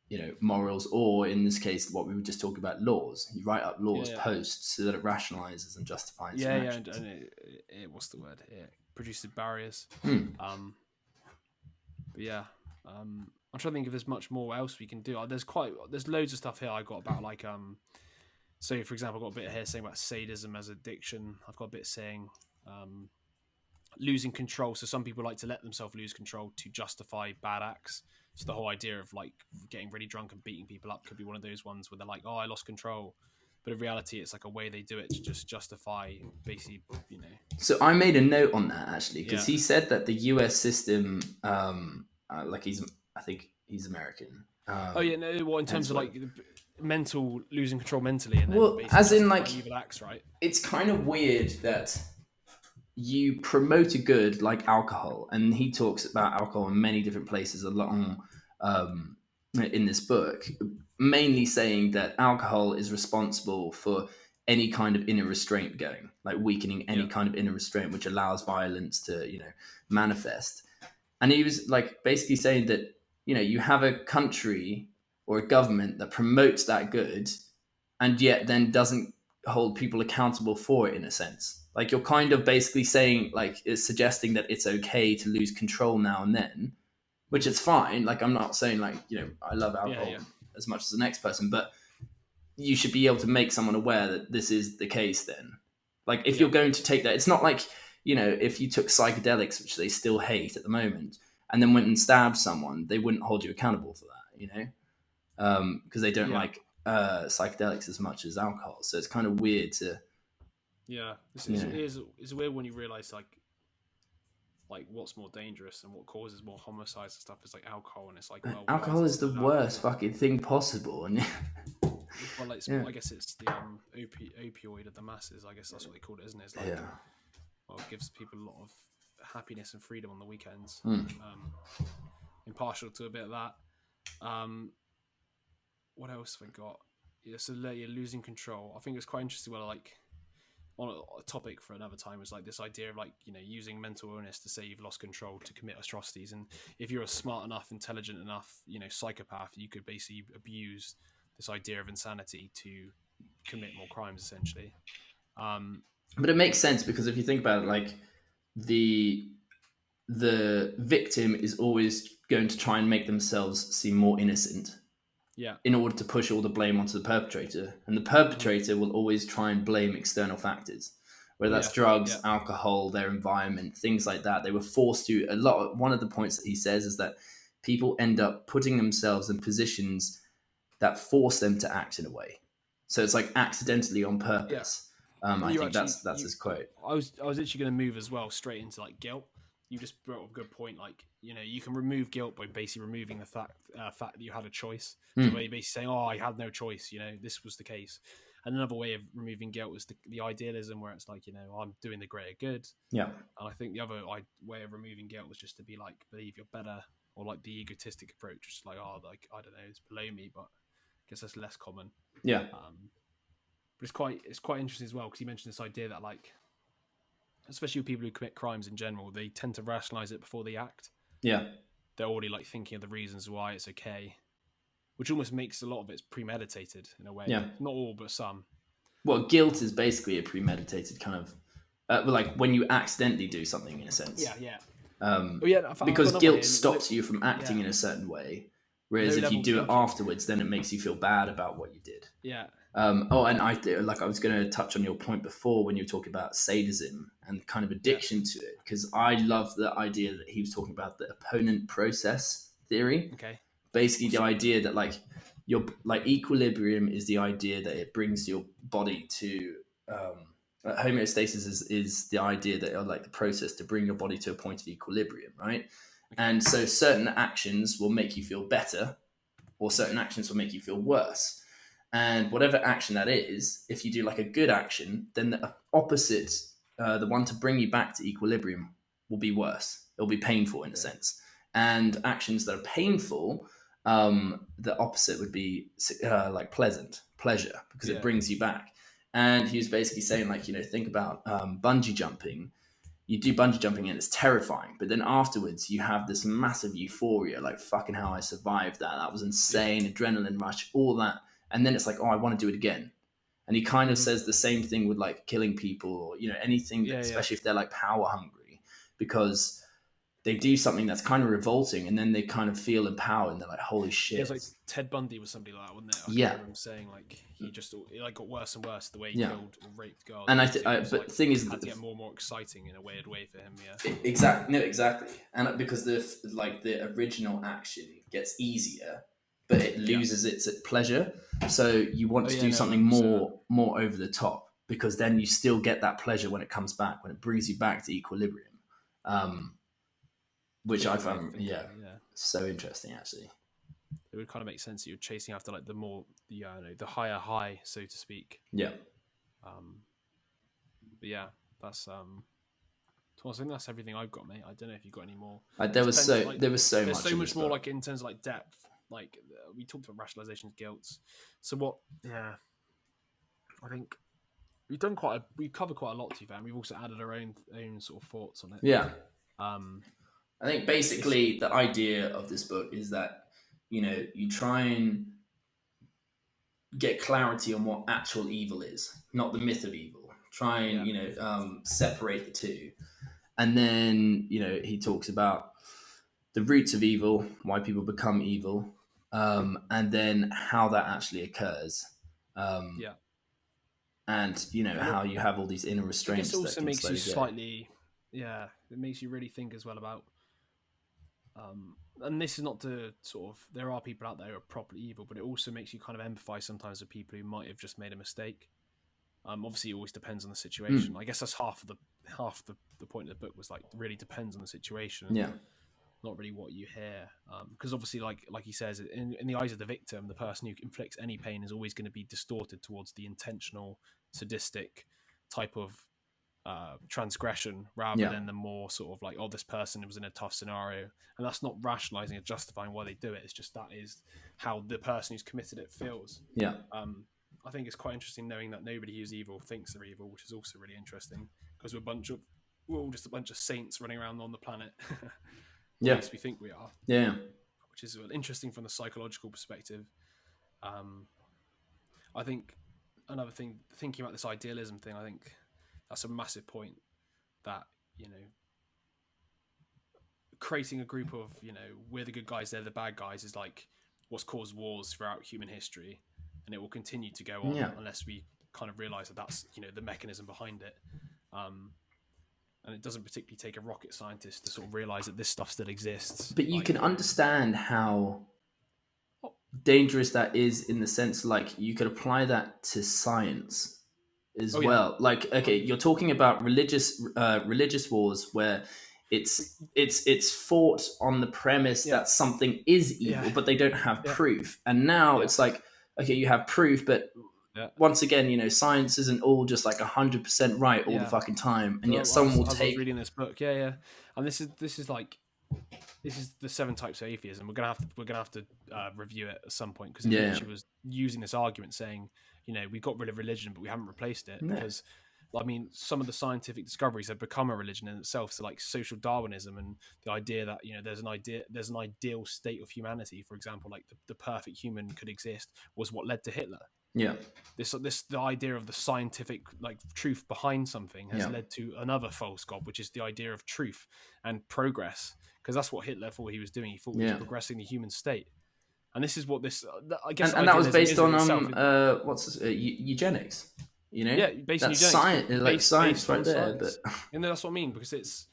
you know, morals, or in this case, what we were just talking about, laws. You write up laws, posts, so that it rationalizes and justifies. And it what's the word? It produces barriers. But yeah. I'm trying to think if there's much more else we can do. There's loads of stuff here I got about like so for example, I've got a bit here saying about sadism as addiction. I've got a bit saying losing control. So some people like to let themselves lose control to justify bad acts. So the whole idea of like getting really drunk and beating people up could be one of those ones where they're like, oh, I lost control. But in reality, it's like a way they do it to just justify, basically, you know. So I made a note on that actually, because he said that the US system, like I think he's American. In terms of like mental, losing control mentally, and then well, as in like evil acts, right? It's kind of weird that you promote a good like alcohol, and he talks about alcohol in many different places along in this book, mainly saying that alcohol is responsible for any kind of inner restraint going, like weakening any kind of inner restraint, which allows violence to, you know, manifest. And he was like basically saying that, you know, you have a country or a government that promotes that good and yet then doesn't hold people accountable for it in a sense. Like, you're kind of basically saying, like, it's suggesting that it's okay to lose control now and then, which is fine. Like, I'm not saying, like, you know, I love alcohol as much as the next person, but you should be able to make someone aware that this is the case then. Like, if you're going to take that, it's not like, you know, if you took psychedelics, which they still hate at the moment, and then went and stabbed someone, they wouldn't hold you accountable for that, you know? Because they don't like psychedelics as much as alcohol. So it's kind of weird to... It's weird when you realize like what's more dangerous and what causes more homicides and stuff is like alcohol, and it's like, well, alcohol is the worst fucking thing possible. And well, like, I guess it's the opioid of the masses. I guess that's what they call it, isn't it? It's like, well, it gives people a lot of happiness and freedom on the weekends. Impartial to a bit of that. What else have I got? So you're losing control. I think it's quite interesting. Well, like, on a topic for another time is like this idea of like, you know, using mental illness to say you've lost control to commit atrocities. And if you're a smart enough, intelligent enough, you know, psychopath, you could basically abuse this idea of insanity to commit more crimes, essentially. But it makes sense, because if you think about it, like, the victim is always going to try and make themselves seem more innocent in order to push all the blame onto the perpetrator. And the perpetrator will always try and blame external factors, whether that's drugs, alcohol, their environment, things like that. They were forced to... One of the points that he says is that people end up putting themselves in positions that force them to act in a way. So it's like accidentally on purpose. I think that's his quote. I was actually going to move as well straight into like guilt. You just brought up a good point. Like, you know, you can remove guilt by basically removing the fact that you had a choice. So you're basically saying, oh, I had no choice. You know, this was the case. And another way of removing guilt was the idealism, where it's like, I'm doing the greater good. Yeah. And I think the other way of removing guilt was just to be like, believe you're better, or like the egotistic approach, which is like, like, I don't know, it's below me, but I guess that's less common. Yeah. But it's quite interesting as well, because you mentioned this idea that, like, especially with people who commit crimes in general, they tend to rationalize it before they act. Yeah. They're already like thinking of the reasons why it's okay, which almost makes a lot of it premeditated in a way. Yeah. Not all, but some. Well, guilt is basically a premeditated kind of, like when you accidentally do something in a sense. Yeah. Because guilt stops you from acting in a certain way, whereas if you do it afterwards, then it makes you feel bad about what you did. Yeah. And I was going to touch on your point before when you were talking about sadism and kind of addiction to it, because I love the idea that he was talking about the opponent process theory. Okay. Basically, the idea that like your equilibrium is the idea that it brings your body to homeostasis is the idea that like the process to bring your body to a point of equilibrium, right? Okay. And so certain actions will make you feel better, or certain actions will make you feel worse. And whatever action that is, if you do like a good action, then the opposite, the one to bring you back to equilibrium, will be worse. It'll be painful in a sense. And actions that are painful, the opposite would be like pleasure, because it brings you back. And he was basically saying, like, think about bungee jumping. You do bungee jumping and it's terrifying, but then afterwards you have this massive euphoria, like, fucking hell, I survived that. That was insane, adrenaline rush, all that. And then it's like, oh, I want to do it again. And he kind of says the same thing with like killing people, or anything, especially if they're like power hungry, because they do something that's kind of revolting, and then they kind of feel empowered, and they're like, holy shit. It's like Ted Bundy was somebody like that, wasn't it? I remember him saying like it like got worse and worse the way he killed or raped girls. And but the thing is, had to get more and more exciting in a weird way for him. Exactly. And because the original action gets easier, but it loses its pleasure. So you want to do something more over the top, because then you still get that pleasure when it comes back, when it brings you back to equilibrium. Which I found, so interesting, actually. It would kind of make sense that you're chasing after like the higher high, so to speak. Yeah. But yeah, that's so I think that's everything I've got, mate. I don't know if you've got any more. There was so there's much. So much more, like in terms of like depth. Like we talked about rationalization of guilt. So what? Yeah, I think we've covered quite a lot, to be fair. And we've also added our own sort of thoughts on it. Yeah. I think basically the idea of this book is that you try and get clarity on what actual evil is, not the myth of evil. Try and separate the two, and then he talks about the roots of evil, why people become evil. And then how that actually occurs. And how you have all these inner restraints. It also makes you slightly, it makes you really think as well about. And this is not to sort of, there are people out there who are properly evil, but it also makes you kind of empathize sometimes with people who might have just made a mistake. Obviously, it always depends on the situation. I guess that's half the point of the book, was like, really depends on the situation. Yeah. Not really what you hear, because obviously, like he says, in the eyes of the victim, the person who inflicts any pain is always going to be distorted towards the intentional, sadistic type of transgression, rather than the more sort of like, oh, this person was in a tough scenario, and that's not rationalizing or justifying why they do it. It's just that is how the person who's committed it feels. Yeah. I think it's quite interesting knowing that nobody who's evil thinks they're evil, which is also really interesting, because we're all just a bunch of saints running around on the planet. At least we think we are. Yeah. Which is interesting from the psychological perspective. I think another thing, thinking about this idealism thing, I think that's a massive point, that, creating a group of, we're the good guys, they're the bad guys, is like what's caused wars throughout human history. And it will continue to go on unless we kind of realize that that's, the mechanism behind it. And it doesn't particularly take a rocket scientist to sort of realize that this stuff still exists. But you can understand how dangerous that is, in the sense, like, you could apply that to science as well. Yeah. Like, okay, you're talking about religious wars where it's fought on the premise that something is evil, but they don't have proof. And now it's like, okay, you have proof, but Yeah. once again, you know, science isn't all just like 100% right all the fucking time, and yet someone will as I was take. reading this book, and this is like this is the 7 types of atheism. We're gonna have to review it at some point because it Yeah. literally was using this argument saying, you know, we got rid of religion, but we haven't replaced it No. because, I mean, some of the scientific discoveries have become a religion in itself. So like social Darwinism and the idea that, you know, there's an ideal state of humanity, for example, like the perfect human could exist, was what led to Hitler. Yeah. The idea of the scientific like truth behind something has led to another false god, which is the idea of truth and progress, because that's what Hitler thought he was doing. He thought he was progressing the human state, and this is what this I guess and that was based on eugenics, you know. based on that's eugenics, science, science right there. Science. But and that's what I mean, because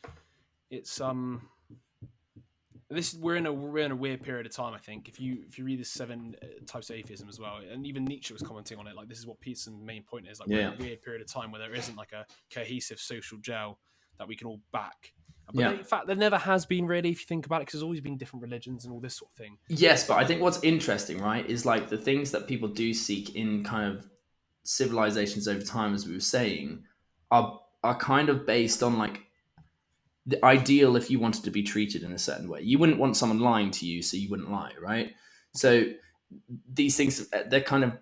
we're in a weird period of time. I think if you read the 7 types of atheism as well, and even Nietzsche was commenting on it, like this is what Peterson's main point is, like we're in a weird period of time where there isn't like a cohesive social gel that we can all back. But in fact, there never has been, really, if you think about it, because there's always been different religions and all this sort of thing. Yes, but I think what's interesting, right, is like the things that people do seek in kind of civilizations over time, as we were saying, are kind of based on like the ideal if you wanted to be treated in a certain way. You wouldn't want someone lying to you, so you wouldn't lie, right? So these things, they're kind of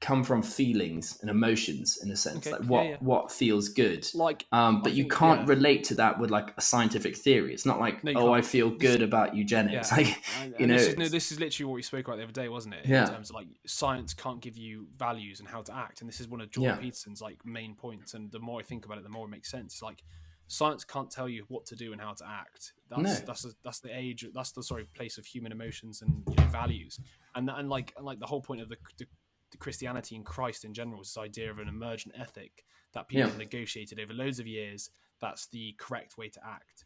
come from feelings and emotions in a sense, like what feels good, like but you can't relate to that with like a scientific theory. It's not like, I feel good about eugenics. Like, you know, this is literally what we spoke about the other day, wasn't it? In terms of like science can't give you values and how to act, and this is one of Jordan Peterson's like main points. And the more I think about it, the more it makes sense. Like, science can't tell you what to do and how to act. That's the place of human emotions and, you know, values, and like the whole point of the Christianity and Christ in general is this idea of an emergent ethic that people have negotiated over loads of years. That's the correct way to act.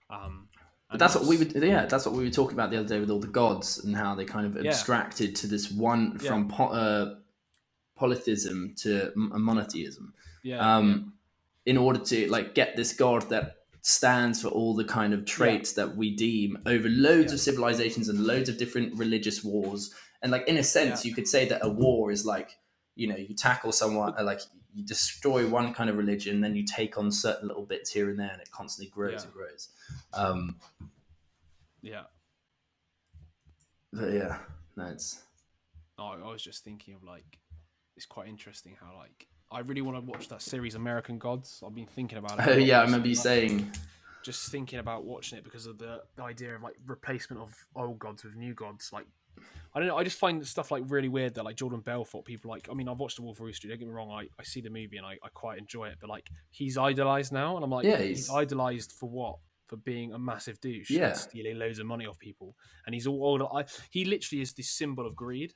But that's what we were talking about the other day with all the gods and how they kind of abstracted to this one from polytheism to monotheism. In order to like get this god that stands for all the kind of traits that we deem over loads of civilizations and loads of different religious wars. And like, in a sense, you could say that a war is like, you know, you tackle someone, like you destroy one kind of religion, then you take on certain little bits here and there, and it constantly grows and grows. But yeah, no, it's. I was just thinking of like, it's quite interesting how like I really want to watch that series American Gods. I've been thinking about it. Oh yeah, I remember you saying. Just thinking about watching it because of the idea of like replacement of old gods with new gods. Like, I don't know. I just find stuff like really weird that like Jordan Belfort, people like. I mean, I've watched The Wolf of Wall Street. Don't get me wrong. I see the movie and I quite enjoy it. But like, he's idolized now, and I'm like, he's idolized for what? For being a massive douche, and stealing loads of money off people, and he's all. He literally is the symbol of greed,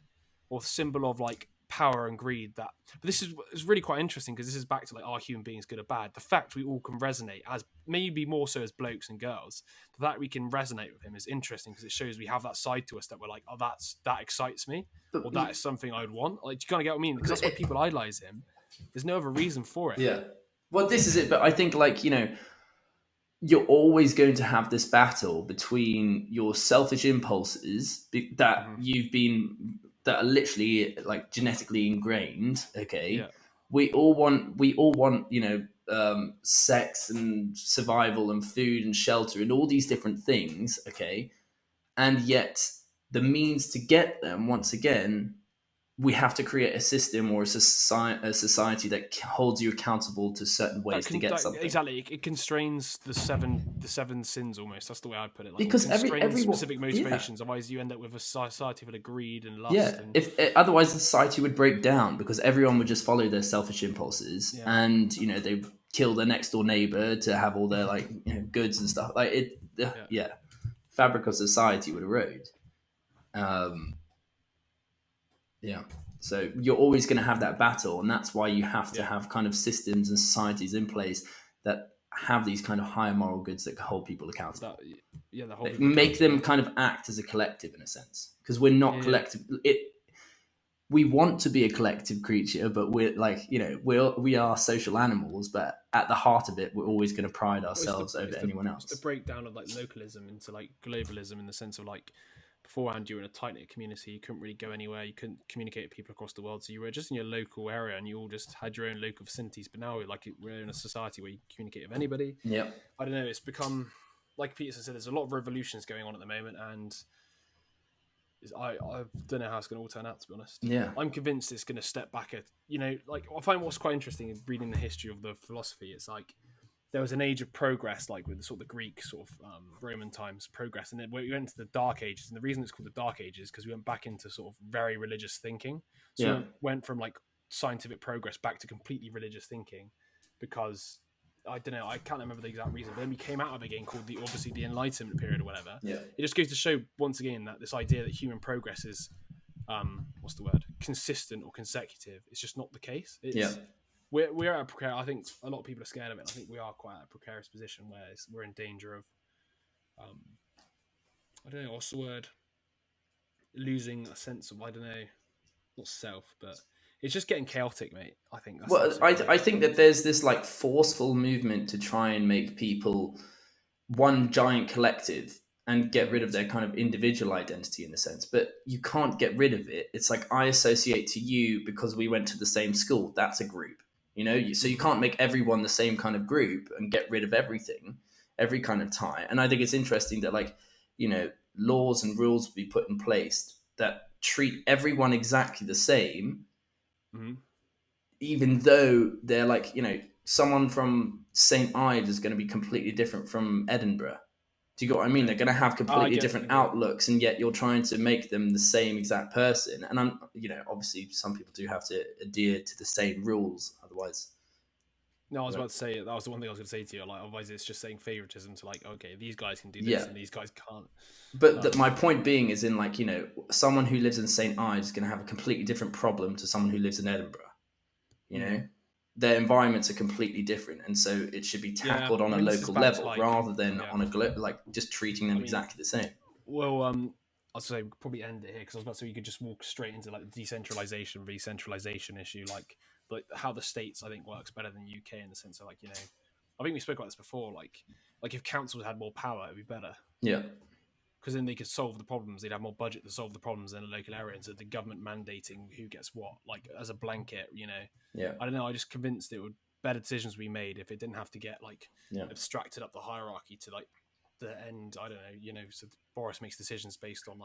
or symbol of like power and greed. But this is really quite interesting because this is back to like, are human beings good or bad? The fact we all can resonate, as maybe more so as blokes and girls, the fact we can resonate with him is interesting because it shows we have that side to us that we're like, oh, that excites me, or that is something I'd want. Like, you kind of get what I mean? Because that's why people idolize him. There's no other reason for it. Yeah. Well, this is it. But I think, like, you know, you're always going to have this battle between your selfish impulses that that are literally like genetically ingrained. Okay. We all want, you know, sex and survival and food and shelter and all these different things. Okay. And yet the means to get them, once again, we have to create a system or a society that holds you accountable to certain ways to get something. Exactly, it constrains the seven sins almost. That's the way I'd put it. Like, because every specific motivations. Otherwise, you end up with a society full of greed and lust. Yeah, otherwise the society would break down because everyone would just follow their selfish impulses, and you know, they kill their next door neighbor to have all their like, you know, goods and stuff. Like it, fabric of society would erode. Yeah. So you're always going to have that battle, and that's why you have to have kind of systems and societies in place that have these kind of higher moral goods that hold people accountable. Make them kind of act as a collective in a sense, because we're not collective. We want to be a collective creature, but we're like, you know, we are social animals, but at the heart of it, we're always going to pride ourselves over anyone else. It's the breakdown of like localism into like globalism, in the sense of like, beforehand you were in a tight-knit community. You couldn't really go anywhere. You couldn't communicate with people across the world. So you were just in your local area and you all just had your own local vicinities. But now we're in a society where you communicate with anybody. Yeah. I don't know. It's become, like Peterson said, there's a lot of revolutions going on at the moment, and I don't know how it's going to all turn out, to be honest. Yeah. I'm convinced it's going to step back like I find what's quite interesting in reading the history of the philosophy. It's like there was an age of progress, like with the sort of the Greek sort of Roman times progress, and then we went into the Dark Ages. And the reason it's called the Dark Ages is because we went back into sort of very religious thinking. So we went from like scientific progress back to completely religious thinking, because I don't know, I can't remember the exact reason, but then we came out of it again called obviously the Enlightenment period or whatever. Yeah. It just goes to show once again that this idea that human progress is consistent or consecutive. It's just not the case. We're at a precarious, I think a lot of people are scared of it. I think we are quite at a precarious position where we're in danger of I don't know what's the word, losing a sense of, I don't know, not self, but it's just getting chaotic, mate. I think that's I think that there's this like forceful movement to try and make people one giant collective and get rid of their kind of individual identity in a sense, but you can't get rid of it. It's like, I associate to you because we went to the same school. That's a group, so you can't make everyone the same kind of group and get rid of everything, every kind of tie. And I think it's interesting that laws and rules will be put in place that treat everyone exactly the same, even though they're someone from St. Ives is going to be completely different from Edinburgh. Do you get what I mean? They're going to have completely different outlooks, and yet you're trying to make them the same exact person. And I'm, obviously some people do have to adhere to the same rules, otherwise. No, I was about to say, that was the one thing I was going to say to you. Like, otherwise it's just saying favoritism to okay, these guys can do this and these guys can't. But my point being is someone who lives in St. Ives is going to have a completely different problem to someone who lives in Edinburgh. Their environments are completely different, and so it should be tackled on a local level rather than on a just treating them exactly the same. Well, I'll say we'll probably end it here, because I was about to say you could just walk straight into the decentralization, re-centralization issue, like how the States I think works better than the UK in the sense of I think we spoke about this before, like if councils had more power, it'd be better. Yeah. Because then they could solve the problems. They'd have more budget to solve the problems in a local area, instead of the government mandating who gets what, as a blanket. Yeah. I don't know. I just convinced it would better decisions be made if it didn't have to get abstracted up the hierarchy to the end. I don't know. So Boris makes decisions based on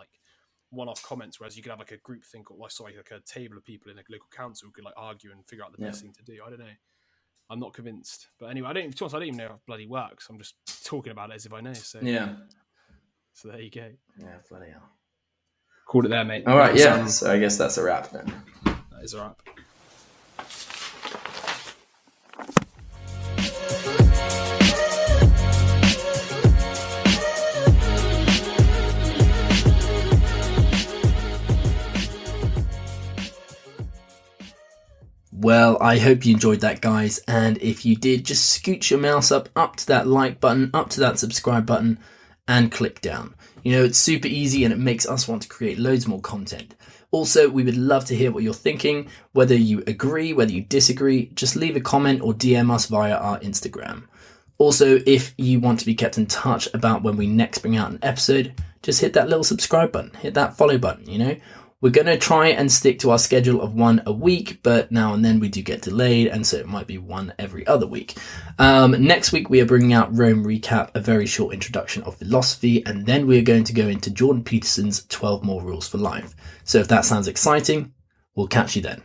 one-off comments, whereas you could have a group think, or a table of people in a local council who could argue and figure out the best thing to do. I don't know. I'm not convinced. But anyway, I don't even know how it bloody works. I'm just talking about it as if I know. So yeah. So there you go. Yeah, bloody hell. Called it there, mate. All right, yeah. So I guess that's a wrap then. That is a wrap. Well, I hope you enjoyed that, guys, and if you did, just scooch your mouse up to that like button, up to that subscribe button, and click down. It's super easy and it makes us want to create loads more content. Also, we would love to hear what you're thinking, whether you agree, whether you disagree. Just leave a comment or DM us via our Instagram. Also, if you want to be kept in touch about when we next bring out an episode, just hit that little subscribe button, hit that follow button, We're going to try and stick to our schedule of one a week, but now and then we do get delayed, and so it might be one every other week. Next week, we are bringing out Rome Recap, a very short introduction of philosophy, and then we're going to go into Jordan Peterson's 12 More Rules for Life. So if that sounds exciting, we'll catch you then.